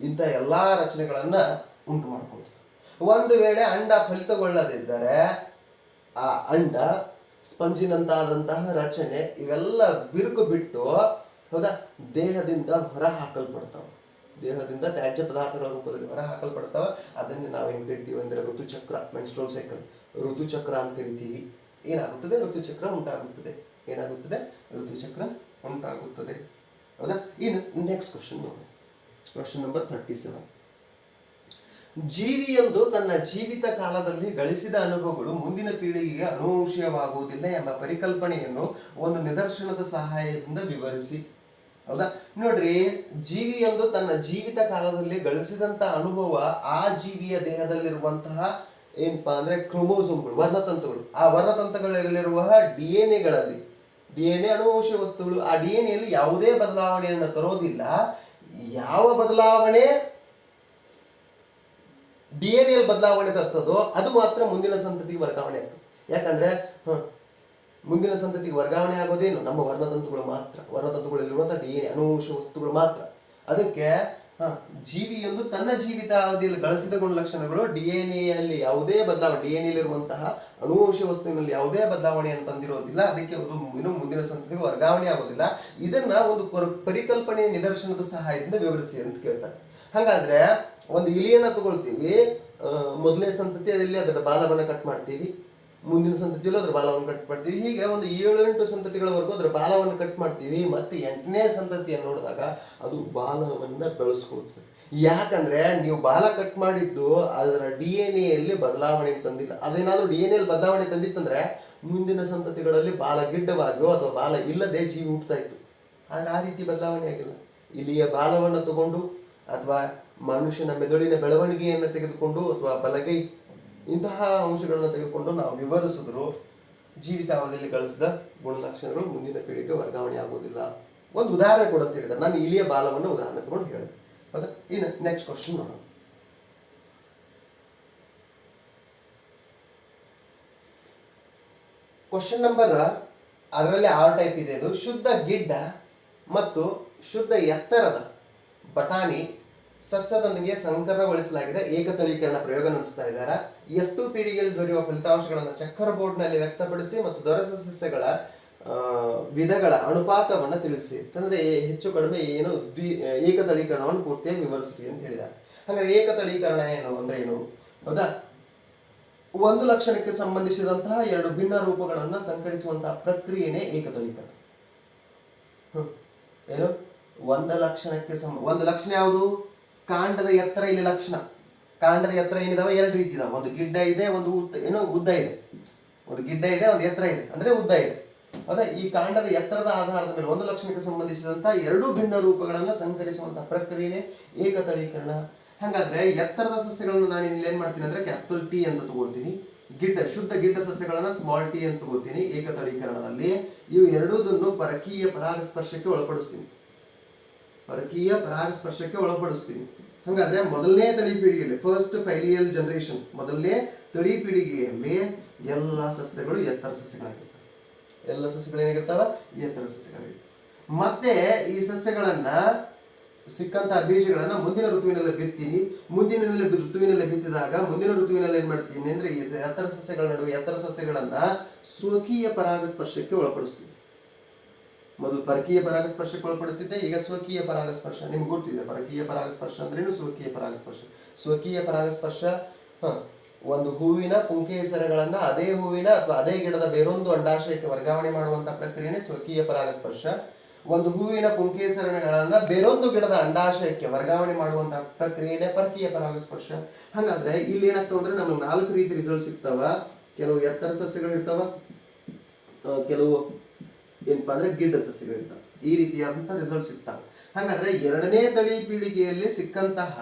ಇಂಥ ಎಲ್ಲಾ ರಚನೆಗಳನ್ನ ಉಂಟು ಮಾಡ್ಕೊಳ್ತದೆ. ಒಂದು ವೇಳೆ ಅಂಡ ಫಲಿತಗೊಳ್ಳದಿದ್ದರೆ ಆ ಅಂಡ ಸ್ಪಂಜಿನಂತಾದಂತಹ ರಚನೆ ಇವೆಲ್ಲ ಬಿರುಕು ಬಿಟ್ಟು, ಹೌದಾ, ದೇಹದಿಂದ ಹೊರ ಹಾಕಲ್ಪಡ್ತಾವ. ದೇಹದಿಂದ ತ್ಯಾಜ್ಯ ಪದಾರ್ಥಗಳ ರೂಪದಲ್ಲಿ ಹೊರ ಹಾಕಲ್ಪಡ್ತಾವ. ಅದನ್ನೇ ನಾವೇನ್ ಕರಿತೀವಿ ಅಂದ್ರೆ ಋತುಚಕ್ರ, ಮೆನ್ಸ್ಟ್ರುವಲ್ ಸೈಕಲ್, ಋತುಚಕ್ರ ಅಂತ ಕರಿತೀವಿ. ಏನಾಗುತ್ತದೆ? ಋತುಚಕ್ರ ಉಂಟಾಗುತ್ತದೆ. ಹೌದಾ. ಇನ್ನು ನೆಕ್ಸ್ಟ್ ಕ್ವಶನ್ ನೋಡಿ. Question number 37. ಜೀವಿಯೊಂದು ತನ್ನ ಜೀವಿತ ಕಾಲದಲ್ಲಿ ಗಳಿಸಿದ ಅನುಭವಗಳು ಮುಂದಿನ ಪೀಳಿಗೆಗೆ ಅನುವಂಶೀಯವಾಗುವುದಿಲ್ಲ ಎಂಬ ಪರಿಕಲ್ಪನೆಯನ್ನು ಒಂದು ನಿದರ್ಶನದ ಸಹಾಯದಿಂದ ವಿವರಿಸಿ. ಹೌದಾ. ನೋಡ್ರಿ, ಜೀವಿಯೊಂದು ತನ್ನ ಜೀವಿತ ಕಾಲದಲ್ಲಿ ಗಳಿಸಿದಂತ ಅನುಭವ ಆ ಜೀವಿಯ ದೇಹದಲ್ಲಿರುವಂತಹ ಏನಪ್ಪಾ ಅಂದ್ರೆ ಕ್ರೋಮೋಸೋಮ್ಗಳು, ವರ್ಣತಂತುಗಳು, ಆ ವರ್ಣತಂತುಗಳಲ್ಲಿರುವ ಡಿಎನ್ಎ ಅನುವಂಶೀಯ ವಸ್ತುಗಳು. ಆ ಡಿಎನ್ಎಯಲ್ಲಿ ಯಾವುದೇ ಬದಲಾವಣೆಯನ್ನು ತರೋದಿಲ್ಲ. ಯಾವ ಬದಲಾವಣೆ ಡಿಎನ್ಎ ಬದಲಾವಣೆ ತರ್ತದೋ ಅದು ಮಾತ್ರ ಮುಂದಿನ ಸಂತತಿಗೆ ವರ್ಗಾವಣೆ ಆಗ್ತದೆ. ಯಾಕಂದ್ರೆ ಮುಂದಿನ ಸಂತತಿಗೆ ವರ್ಗಾವಣೆ ಆಗೋದೇನು? ನಮ್ಮ ವರ್ಣತಂತುಗಳಲ್ಲಿರುವಂತಹ ಡಿಎನ್ಎ ಅನುವಂಶೀಯ ವಸ್ತುಗಳು ಮಾತ್ರ. ಅದಕ್ಕೆ ಜೀವಿಯೊಂದು ತನ್ನ ಜೀವಿತಾವಧಿಯಲ್ಲಿ ಗಳಿಸಿದ ಗುಣಲಕ್ಷಣಗಳು ಡಿಎನ್ಎಯಲ್ಲಿ ಯಾವುದೇ ಬದಲಾವಣೆ, ಡಿಎನ್ಎಲ್ಲಿರುವಂತಹ ಅನುವಂಶೀಯ ವಸ್ತುವಿನಲ್ಲಿ ಯಾವುದೇ ಬದಲಾವಣೆಯನ್ನು ತಂದಿರೋದಿಲ್ಲ. ಅದಕ್ಕೆ ಅದು ಮುಂದಿನ ಸಂತತಿಗೆ ವರ್ಗಾವಣೆ ಆಗೋದಿಲ್ಲ. ಇದನ್ನ ಒಂದು ಪರಿಕಲ್ಪನೆಯ ನಿದರ್ಶನದ ಸಹಾಯದಿಂದ ವಿವರಿಸಿ ಅಂತ ಕೇಳ್ತಾರೆ. ಹಾಗಾದ್ರೆ ಒಂದು ಇಲಿಯನ್ನ ತಗೊಳ್ತೀವಿ, ಮೊದಲನೇ ಸಂತತಿಯಲ್ಲಿ ಅದರ ಬಾಲವನ್ನು ಕಟ್ ಮಾಡ್ತೀವಿ, ಮುಂದಿನ ಸಂತತಿಯಲ್ಲೂ ಅದರ ಬಾಲವನ್ನು ಕಟ್ ಮಾಡ್ತೀವಿ. ಹೀಗೆ ಒಂದು 7-8 ಸಂತತಿಗಳವರೆಗೂ ಅದರ ಬಾಲವನ್ನು ಕಟ್ ಮಾಡ್ತೀವಿ. ಮತ್ತೆ 8ನೇ ಸಂತತಿಯನ್ನು ನೋಡಿದಾಗ ಅದು ಬಾಲವನ್ನ ಬೆಳೆಸ್ಕೊಳ್ತದೆ. ಯಾಕಂದ್ರೆ ನೀವು ಬಾಲ ಕಟ್ ಮಾಡಿದ್ದು ಅದರ ಡಿಎನ್ಎಯಲ್ಲಿ ಬದಲಾವಣೆ ತಂದಿಲ್ಲ. ಅದೇನಾದ್ರೂ ಡಿಎನ್ಎಲ್ಲಿ ಬದಲಾವಣೆ ತಂದಿತ್ತಂದ್ರೆ ಮುಂದಿನ ಸಂತತಿಗಳಲ್ಲಿ ಬಾಲ ಗಿಡ್ಡವಾಗಿಯೋ ಅಥವಾ ಬಾಲ ಇಲ್ಲದೆ ಜೀವಿ ಹುಟ್ಟುತ್ತಾ ಇತ್ತು. ಆದ್ರೆ ಆ ರೀತಿ ಬದಲಾವಣೆ ಆಗಿಲ್ಲ. ಇಲಿಯ ಬಾಲವನ್ನು ತಗೊಂಡು ಅಥವಾ ಮನುಷ್ಯನ ಮೆದುಳಿನ ಬೆಳವಣಿಗೆಯನ್ನು ತೆಗೆದುಕೊಂಡು ಅಥವಾ ಬಲಗೈ ಇಂತಹ ಅಂಶಗಳನ್ನು ತೆಗೆದುಕೊಂಡು ನಾವು ವಿವರಿಸಿದ್ರು ಜೀವಿತಾವಧಿಯಲ್ಲಿ ಗಳಿಸಿದ ಗುಣಲಕ್ಷಣಗಳು ಮುಂದಿನ ಪೀಳಿಗೆ ವರ್ಗಾವಣೆ ಆಗುವುದಿಲ್ಲ. ಒಂದು ಉದಾಹರಣೆ ಕೂಡ ಅಂತ ಹೇಳಿದ್ದಾರೆ. ನಾನು ಇಲಿಯ ಬಾಲವನ್ನು ಉದಾಹರಣೆ ತಗೊಂಡು ಹೇಳಿದೆ. ಹೌದಾ. ಇನ್ನು ನೆಕ್ಸ್ಟ್ ಕ್ವಶನ್ ನೋಡೋಣ. ಕ್ವಶನ್ ನಂಬರ್ ಅದರಲ್ಲಿ 6 ಟೈಪ್ ಇದೆ. ಇದು ಶುದ್ಧ ಗಿಡ್ಡ ಮತ್ತು ಶುದ್ಧ ಎತ್ತರದ ಬಟಾಣಿ ಸಸ್ಯದೊಂದಿಗೆ ಸಂಕರಗೊಳಿಸಲಾಗಿದೆ ಏಕತಳೀಕರಣ ಪ್ರಯೋಗ ನಡೆಸ್ತಾ ಇದ್ದಾರೆ. F2 ಪೀಳಿಗೆಯಲ್ಲಿ ದೊರೆಯುವ ಫಲಿತಾಂಶಗಳನ್ನು ಚಕ್ಕರ್ ಬೋರ್ಡ್ನಲ್ಲಿ ವ್ಯಕ್ತಪಡಿಸಿ ಮತ್ತು ದೊರೆತ ಸಸ್ಯಗಳ ವಿಧಗಳ ಅನುಪಾತವನ್ನು ತಿಳಿಸಿ. ಅಂದ್ರೆ ಹೆಚ್ಚು ಕಡಿಮೆ ಏನು ಏಕತಳೀಕರಣವನ್ನು ಪೂರ್ತಿಯಾಗಿ ವಿವರಿಸಿ ಅಂತ ಹೇಳಿದ್ದಾರೆ. ಹಾಗಾದ್ರೆ ಏಕತಳೀಕರಣ ಅಂದ್ರೆ ಏನು? ಹೌದಾ. ಒಂದು ಲಕ್ಷಣಕ್ಕೆ ಸಂಬಂಧಿಸಿದಂತಹ 2 ಭಿನ್ನ ರೂಪಗಳನ್ನು ಸಂಕರಿಸುವಂತಹ ಪ್ರಕ್ರಿಯೆನೇ ಏಕತಳೀಕರಣ. ಏನು? ಒಂದು ಲಕ್ಷಣ ಯಾವುದು? ಕಾಂಡದ ಎತ್ತರ. ಇಲ್ಲಿ ಲಕ್ಷಣ ಕಾಂಡದ ಎತ್ತರ ಏನಿದಾವೆ? 2 ರೀತಿ ಇದಾವೆ. ಒಂದು ಗಿಡ್ಡ ಇದೆ, ಒಂದು ಉದ್ದ ಇದೆ. ಒಂದು ಗಿಡ್ಡ ಇದೆ, ಒಂದು ಎತ್ತರ ಇದೆ, ಅಂದ್ರೆ ಉದ್ದ ಇದೆ. ಹೌದಾ. ಈ ಕಾಂಡದ ಎತ್ತರದ ಆಧಾರದ ಮೇಲೆ ಒಂದು ಲಕ್ಷಣಕ್ಕೆ ಸಂಬಂಧಿಸಿದಂತಹ 2 ಭಿನ್ನ ರೂಪಗಳನ್ನು ಸಂಕರಿಸುವಂತಹ ಪ್ರಕ್ರಿಯೆನೇ ಏಕತಳೀಕರಣ. ಹಾಗಾದ್ರೆ ಎತ್ತರದ ಸಸ್ಯಗಳನ್ನು ನಾನು ಇಲ್ಲಿ ಏನ್ ಮಾಡ್ತೀನಿ ಅಂದ್ರೆ ಕ್ಯಾಪಿಟಲ್ ಟಿ ಅಂತ ತಗೊಳ್ತೀನಿ. ಶುದ್ಧ ಗಿಡ್ಡ ಸಸ್ಯಗಳನ್ನ ಸ್ಮಾಲ್ ಟಿ ಅಂತ ತಗೋತೀನಿ. ಏಕತಳೀಕರಣದಲ್ಲಿ ಇವು ಎರಡೂದನ್ನು ಪರಕೀಯ ಪರಾಗಸ್ಪರ್ಶಕ್ಕೆ ಒಳಪಡಿಸ್ತೀನಿ. ಹಾಗಾದ್ರೆ ಮೊದಲನೇ ತಳಿ ಪೀಳಿಗೆಯಲ್ಲಿ, ಫಸ್ಟ್ ಫೈಲಿಯಲ್ ಜನರೇಷನ್, ಮೊದಲನೇ ತಳಿ ಪೀಳಿಗೆಯಲ್ಲಿ ಎಲ್ಲ ಸಸ್ಯಗಳು ಎತ್ತರ ಸಸ್ಯಗಳಾಗಿರ್ತವೆ. ಎಲ್ಲ ಸಸ್ಯಗಳು ಏನಾಗಿರ್ತಾವ? ಎತ್ತರ ಸಸ್ಯಗಳಾಗಿರ್ತವೆ. ಮತ್ತೆ ಈ ಸಸ್ಯಗಳನ್ನ ಸಿಕ್ಕಂತಹ ಬೀಜಗಳನ್ನ ಮುಂದಿನ ಋತುವಿನಲ್ಲಿ ಬಿತ್ತೀನಿ. ಋತುವಿನಲ್ಲಿ ಬಿತ್ತಿದಾಗ ಮುಂದಿನ ಋತುವಿನಲ್ಲಿ ಏನ್ ಮಾಡ್ತೀನಿ ಅಂದ್ರೆ ಈ ಎತ್ತರ ಸಸ್ಯಗಳ ನಡುವೆ ಎತ್ತರ ಸಸ್ಯಗಳನ್ನ ಸ್ವಕೀಯ ಪರಾಗಸ್ಪರ್ಶಕ್ಕೆ ಒಳಪಡಿಸ್ತೀನಿ. ಮೊದಲು ಪರಕೀಯ ಪರಾಗಸ್ಪರ್ಶಕ್ಕೆ ಒಳಪಡಿಸಿದ್ದೆ, ಈಗ ಸ್ವಕೀಯ ಪರಾಗಸ್ಪರ್ಶ. ನಿಮ್ಗೆ ಗೊತ್ತಿದೆ ಪರಕೀಯ ಪರಾಗಸ್ಪರ್ಶ ಅಂದ್ರೇನು, ಸ್ವಕೀಯ ಪರಾಗಸ್ಪರ್ಶ. ಸ್ವಕೀಯ ಪರಾಗಸ್ಪರ್ಶ ಒಂದು ಹೂವಿನ ಪುಂಕೇಸರಗಳನ್ನ ಅದೇ ಹೂವಿನ ಅಥವಾ ಅದೇ ಗಿಡದ ಬೇರೊಂದು ಅಂಡಾಶಯಕ್ಕೆ ವರ್ಗಾವಣೆ ಮಾಡುವಂತಹ ಪ್ರಕ್ರಿಯೆನೇ ಸ್ವಕೀಯ ಪರಾಗಸ್ಪರ್ಶ. ಒಂದು ಹೂವಿನ ಪುಂಕೇಸರಗಳನ್ನ ಬೇರೊಂದು ಗಿಡದ ಅಂಡಾಶಯಕ್ಕೆ ವರ್ಗಾವಣೆ ಮಾಡುವಂತಹ ಪ್ರಕ್ರಿಯೆನೇ ಪರಕೀಯ ಪರಾಗಸ್ಪರ್ಶ. ಹಾಗಾದ್ರೆ ಇಲ್ಲಿ ಏನಾಗ್ತಾವ ಅಂದ್ರೆ ನಮಗೆ 4 ರೀತಿ ರಿಸಲ್ಟ್ ಸಿಗ್ತಾವ. ಕೆಲವು ಎತ್ತರ ಸಸ್ಯಗಳು ಇರ್ತಾವ, ಕೆಲವು ಏನಪ್ಪಾ ಅಂದ್ರೆ ಗಿಡ್ಡ ಸಸ್ಯಗಳು ಇರ್ತಾವ. ಈ ರೀತಿಯಾದಂತಹ ರಿಸಲ್ಟ್ ಸಿಗ್ತಾವ. ಹಾಗಾದ್ರೆ ಎರಡನೇ ತಳಿ ಪೀಳಿಗೆಯಲ್ಲಿ ಸಿಕ್ಕಂತಹ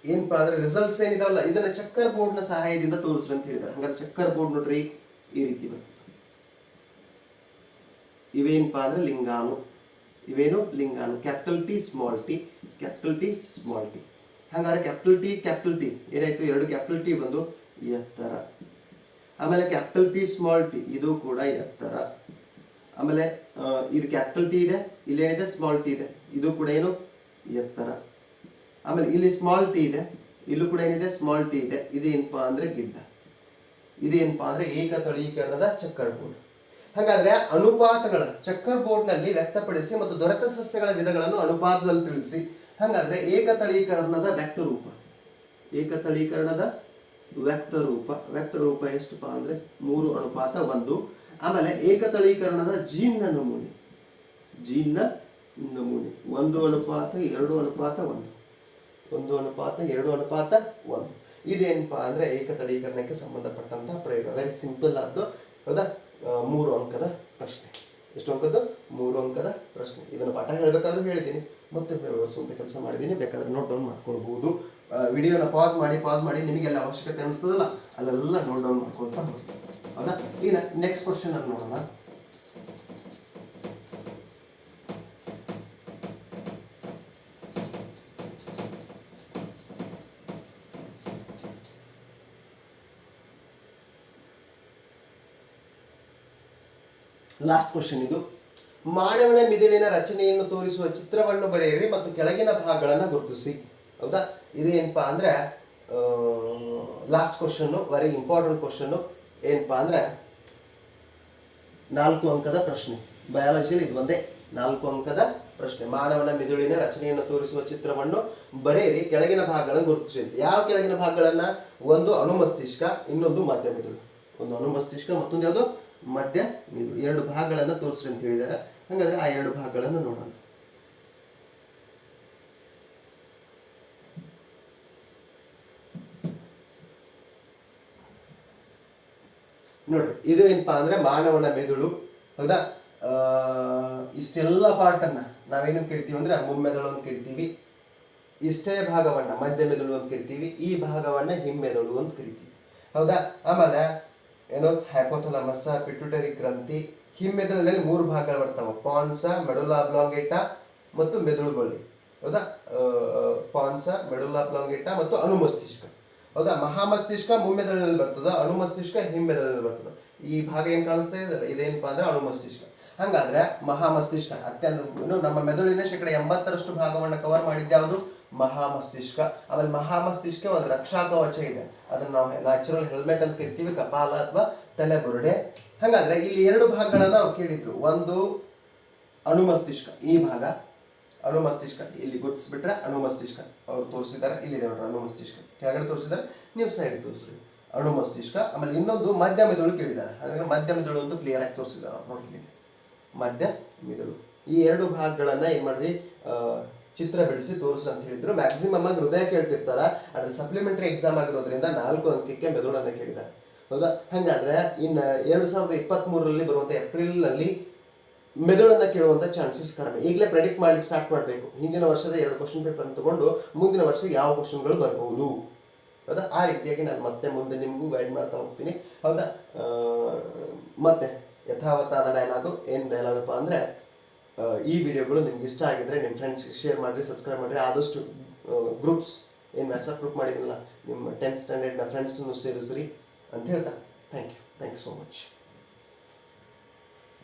ಏನಪ್ಪಾ ಅಂದ್ರೆ ರಿಸಲ್ಟ್ಸ್ ಏನಿದಾವಲ್ಲ, ಇದನ್ನ ಚಕ್ಕರ್ ಬೋರ್ಡ್ ನ ಸಹಾಯದಿಂದ ತೋರಿಸ್ರಿ ಅಂತ ಹೇಳಿದಾರೆ. ಹಾಗಾದ್ರೆ ಚಕ್ಕರ್ ಬೋರ್ಡ್ ನೋಡ್ರಿ ಈ ರೀತಿ ಬರ್ತದೆ. ಇವೇನಪ್ಪಾ ಅಂದ್ರೆ ಲಿಂಗಾಣು. ಇವೇನು ಲಿಂಗಾಣು. Capital T small T, capital T small T. ಹಾಗಾದ್ರೆ ಕ್ಯಾಪಿಟಲ್ ಟಿ ಏನಾಯ್ತು? 2 ಕ್ಯಾಪಿಟಲ್ ಟಿ ಬಂದು ಎತ್ತರ. ಆಮೇಲೆ ಕ್ಯಾಪಿಟಲ್ ಟಿ ಸ್ಮಾಲ್ ಟಿ ಇದು ಕೂಡ ಎತ್ತರ. ಆಮೇಲೆ ಇದು ಕ್ಯಾಪಿಟಲ್ ಟಿ ಇದೆ, ಇಲ್ಲಿ ಏನಿದೆ ಸ್ಮಾಲ್ ಟಿ ಇದೆ, ಇದು ಕೂಡ ಏನು ಎತ್ತರ. ಆಮೇಲೆ ಇಲ್ಲಿ ಸ್ಮಾಲ್ ಟಿ ಇದೆ, ಇಲ್ಲೂ ಕೂಡ ಏನಿದೆ ಸ್ಮಾಲ್ ಟಿ ಇದೆ. ಇದೇನಪ್ಪಾ ಅಂದ್ರೆ ಗಿಡ್ಡ. ಇದೇನಪ್ಪಾ ಅಂದ್ರೆ ಏಕತಳೀಕರಣದ ಚಕ್ಕರ್ ಬೋರ್ಡ್. ಹಾಗಾದ್ರೆ ಅನುಪಾತಗಳ ಚಕ್ಕರ್ ಬೋರ್ಡ್ ನಲ್ಲಿ ವ್ಯಕ್ತಪಡಿಸಿ ಮತ್ತು ದೊರೆತ ಸಸ್ಯಗಳ ವಿಧಗಳನ್ನು ಅನುಪಾತದಲ್ಲಿ ತಿಳಿಸಿ. ಹಾಗಾದ್ರೆ ಏಕತಳೀಕರಣದ ವ್ಯಕ್ತರೂಪ, ಏಕತಳೀಕರಣದ ವ್ಯಕ್ತರೂಪ ಎಷ್ಟಪ್ಪ ಅಂದ್ರೆ 3:1. ಆಮೇಲೆ ಏಕತಳೀಕರಣದ ಜೀನ್ನ ನಮೂನೆ 1:2:1, 1:2:1. ಇದೇನಪ್ಪಾ ಅಂದ್ರೆ ಏಕತಳೀಕರಣಕ್ಕೆ ಸಂಬಂಧಪಟ್ಟಂತಹ ಪ್ರಯೋಗ. ವೆರಿ ಸಿಂಪಲ್ ಆದ್ದು, ಹೌದಾ? 3 ಅಂಕದ ಪ್ರಶ್ನೆ. ಎಷ್ಟು ಅಂಕದ್ದು? 3 ಅಂಕದ ಪ್ರಶ್ನೆ. ಇದನ್ನು ಪಾಠ ಹೇಳ್ಬೇಕಾದ್ರೂ ಹೇಳಿದ್ದೀನಿ, ಮತ್ತೆ ವಿವರಿಸುವಂತ ಕೆಲಸ ಮಾಡಿದ್ದೀನಿ. ಬೇಕಾದ್ರೆ ನೋಟ್ ಡೌನ್ ಮಾಡ್ಕೊಳ್ಬಹುದು. ವಿಡಿಯೋನ ಪಾಸ್ ಮಾಡಿ ನಿಮಗೆಲ್ಲ ಅವಶ್ಯಕತೆ ಅನಿಸ್ತದಲ್ಲ ಅಲ್ಲೆಲ್ಲ ನೋಟ್ ಡೌನ್ ಮಾಡ್ಕೊಳ್ತಾ ಹೋಗ್ತೀನಿ. ಹೌದಾ? ಈಗ ನೆಕ್ಸ್ಟ್ ಕ್ವಶನ್ ಅನ್ನು ನೋಡೋಣ. ಲಾಸ್ಟ್ ಕ್ವಶನ್ ಇದು. ಮಾನವನ ಮಿದುಳಿನ ರಚನೆಯನ್ನು ತೋರಿಸುವ ಚಿತ್ರವನ್ನು ಬರೆಯಿರಿ ಮತ್ತು ಕೆಳಗಿನ ಭಾಗಗಳನ್ನು ಗುರುತಿಸಿ. ಹೌದಾ? ಇದೇನಪ್ಪಾ ಅಂದ್ರೆ last question, very important question. ಏನಪ್ಪಾ ಅಂದ್ರೆ 4 ಅಂಕದ ಪ್ರಶ್ನೆ. ಬಯಾಲಜಿಯಲ್ಲಿ ಇದು ಒಂದೇ 4 ಅಂಕದ ಪ್ರಶ್ನೆ. ಮಾನವನ ಮಿದುಳಿನ ರಚನೆಯನ್ನು ತೋರಿಸುವ ಚಿತ್ರವನ್ನು ಬರೆಯಿರಿ, ಕೆಳಗಿನ ಭಾಗಗಳನ್ನು ಗುರುತಿಸಿ. ಯಾವ ಕೆಳಗಿನ ಭಾಗಗಳನ್ನ? ಒಂದು ಅನುಮಸ್ತಿಷ್ಕ, ಇನ್ನೊಂದು ಮಧ್ಯ ಮಿದುಳು. ಒಂದು ಅನುಮಸ್ತಿಷ್ಕ, ಮತ್ತೊಂದು ಯಾವುದು? ಮಧ್ಯ ಮಿದುಳು. 2 ಭಾಗಗಳನ್ನು ತೋರಿಸ್ರಿ ಅಂತ ಹೇಳಿದ್ದಾರೆ. ಹಾಗಾದ್ರೆ ಆ 2 ಭಾಗಗಳನ್ನು ನೋಡೋಣ. ನೋಡ್ರಿ, ಇದು ಏನಪ್ಪಾ ಅಂದ್ರೆ ಮಾನವನ ಮೆದುಳು. ಹೌದಾ? ಇಷ್ಟೆಲ್ಲ ಪಾರ್ಟನ್ನ ನಾವೇನು ಕರಿತೀವಿ ಅಂದ್ರೆ ಮುಮ್ಮೆದುಳು ಅಂತ ಕರಿತೀವಿ. ಇಷ್ಟೇ ಭಾಗವನ್ನ ಮಧ್ಯ ಮೆದುಳು ಅಂತ ಕರಿತೀವಿ. ಈ ಭಾಗವನ್ನ ಹಿಮ್ಮೆದುಳು ಅಂತ ಕರಿತೀವಿ. ಹೌದಾ? ಆಮೇಲೆ ಏನೋ ಹೈಪೋಥಾಲಮಸ್, ಪಿಟ್ಯುಟರಿ ಗ್ರಂಥಿ. ಹಿಮ್ಮೆದುಳಿನಲ್ಲಿ 3 ಭಾಗಗಳು ಬರ್ತಾವ: ಪಾನ್ಸ, ಮೆಡುಲಾ ಅಬ್ಲಾಂಗೇಟ ಮತ್ತು ಮೆದುಳು ಬಳ್ಳಿ. ಹೌದಾ? ಪಾನ್ಸ, ಮೆಡುಲಾ ಅಬ್ಲಾಂಗೇಟ ಮತ್ತು ಅನುಮಸ್ತಿಷ್ಕ. ಹೌದಾ? ಮಹಾಮಸ್ತಿಷ್ಕ ಮುಮ್ಮೆದುಳಿನಲ್ಲಿ ಬರ್ತದ, ಅನುಮಸ್ತಿಷ್ಕ ಹಿಮ್ಮೆದುಳಿನಲ್ಲಿ ಬರ್ತದ. ಈ ಭಾಗ ಏನ್ ಕಾಣಿಸ್ತಾ ಇದೆ ಇದೇನಪ್ಪಾ ಅಂದ್ರೆ ಅನುಮಸ್ತಿಷ್ಕ. ಹಂಗಾದ್ರೆ ಮಹಾಮಸ್ತಿಷ್ಕ ನಮ್ಮ ಮೆದುಳಿನ 80% ಭಾಗವನ್ನು ಕವರ್ ಮಾಡಿದ್ದೆ ಯಾವುದು? ಮಹಾಮಸ್ತಿಷ್ಕ. ಆಮೇಲೆ ಮಹಾಮಸ್ತಿಷ್ಕ ಒಂದು ರಕ್ಷಾ ಕವಚ ಇದೆ, ಅದನ್ನ ನಾವು ನ್ಯಾಚುರಲ್ ಹೆಲ್ಮೆಟ್ ಅಂತ ಕರಿತೀವಿ, ಕಪಾಲ ಅಥವಾ ತಲೆಬುರುಡೆ. ಹಾಗಾದ್ರೆ ಇಲ್ಲಿ 2 ಭಾಗಗಳನ್ನ ಅವ್ರು ಕೇಳಿದ್ರು. ಒಂದು ಅನುಮಸ್ತಿಷ್ಕ, ಈ ಭಾಗ ಅನುಮಸ್ತಿಷ್ಕ, ಇಲ್ಲಿ ಗುರುತಿಸ್ಬಿಟ್ರೆ ಅನುಮಸ್ತಿಷ್ಕ ಅವ್ರು ತೋರಿಸಿದ್ದಾರೆ. ಇಲ್ಲಿದೆ ನೋಡ್ರಿ ಅನುಮಸ್ತಿಷ್ಕ, ಕೆಳಗಡೆ ತೋರಿಸಿದ್ದಾರೆ, ನೀವು ಸೈಡ್ ತೋರಿಸ್ರಿ ಅನುಮಸ್ತಿಷ್ಕ. ಆಮೇಲೆ ಇನ್ನೊಂದು ಮಧ್ಯ ಮೆದುಳು ಕೇಳಿದ್ದಾರೆ. ಹಾಗಾದ್ರೆ ಮಧ್ಯ ಮೆದುಳು ಒಂದು ಕ್ಲಿಯರ್ ಆಗಿ ತೋರಿಸಿದ್ದಾರೆ ನೋಡಿ, ಮಧ್ಯ ಮೆದುಳು. ಈ 2 ಭಾಗಗಳನ್ನ ಏನ್ ಮಾಡ್ರಿ ಚಿತ್ರ ಬಿಡಿಸಿ ತೋರಿಸು ಅಂತ ಹೇಳಿದ್ರು. ಮ್ಯಾಕ್ಸಿಮಮ್ ಆಗಿ ಹೃದಯ ಕೇಳ್ತಿರ್ತಾರ, ಅದ್ರ ಸಪ್ಲಿಮೆಂಟರಿ ಎಕ್ಸಾಮ್ ಆಗಿರೋದ್ರಿಂದ 4 ಅಂಕಕ್ಕೆ ಮೆದುಳನ್ನ ಕೇಳಿದ್ದಾರೆ. ಹೌದಾ? ಹಾಗಾದ್ರೆ ಇನ್ನು 2023ರಲ್ಲಿ ಬರುವಂತ ಏಪ್ರಿಲ್ ನಲ್ಲಿ ಮೆದುಳನ್ನು ಕೇಳುವಂಥ ಚಾನ್ಸಸ್ ಕಡಿಮೆ. ಈಗಲೇ ಪ್ರೆಡಿಕ್ಟ್ ಮಾಡ್ಲಿಕ್ಕೆ ಸ್ಟಾರ್ಟ್ ಮಾಡಬೇಕು. ಹಿಂದಿನ ವರ್ಷದ 2 ಕ್ವಶನ್ ಪೇಪರ್ ತಗೊಂಡು ಮುಂದಿನ ವರ್ಷ ಯಾವ ಕ್ವಶನ್ಗಳು ಬರ್ಬೋದು, ಹೌದಾ? ಆ ರೀತಿಯಾಗಿ ನಾನು ಮತ್ತೆ ಮುಂದೆ ನಿಮಗೂ ಗೈಡ್ ಮಾಡ್ತಾ ಹೋಗ್ತೀನಿ, ಹೌದಾ? ಮತ್ತೆ ಯಥಾವತ್ತಾದ ಡೈಲಾಗು ಏನು ಡೈಲಾಗಪ್ಪ ಅಂದರೆ, ಈ ವಿಡಿಯೋಗಳು ನಿಮ್ಗೆ ಇಷ್ಟ ಆಗಿದ್ರೆ ನಿಮ್ಮ ಫ್ರೆಂಡ್ಸ್ಗೆ ಶೇರ್ ಮಾಡಿರಿ, ಸಬ್ಸ್ಕ್ರೈಬ್ ಮಾಡಿರಿ. ಆದಷ್ಟು ಗ್ರೂಪ್ಸ್ ಏನು ವಾಟ್ಸಪ್ ಗ್ರೂಪ್ ಮಾಡಿದ್ರಲ್ಲ ನಿಮ್ಮ 10th ಸ್ಟ್ಯಾಂಡರ್ಡ್ನ ಫ್ರೆಂಡ್ಸನ್ನು ಸೇರಿಸ್ರಿ ಅಂತ ಹೇಳ್ತಾ ಥ್ಯಾಂಕ್ ಯು ಸೋ ಮಚ್.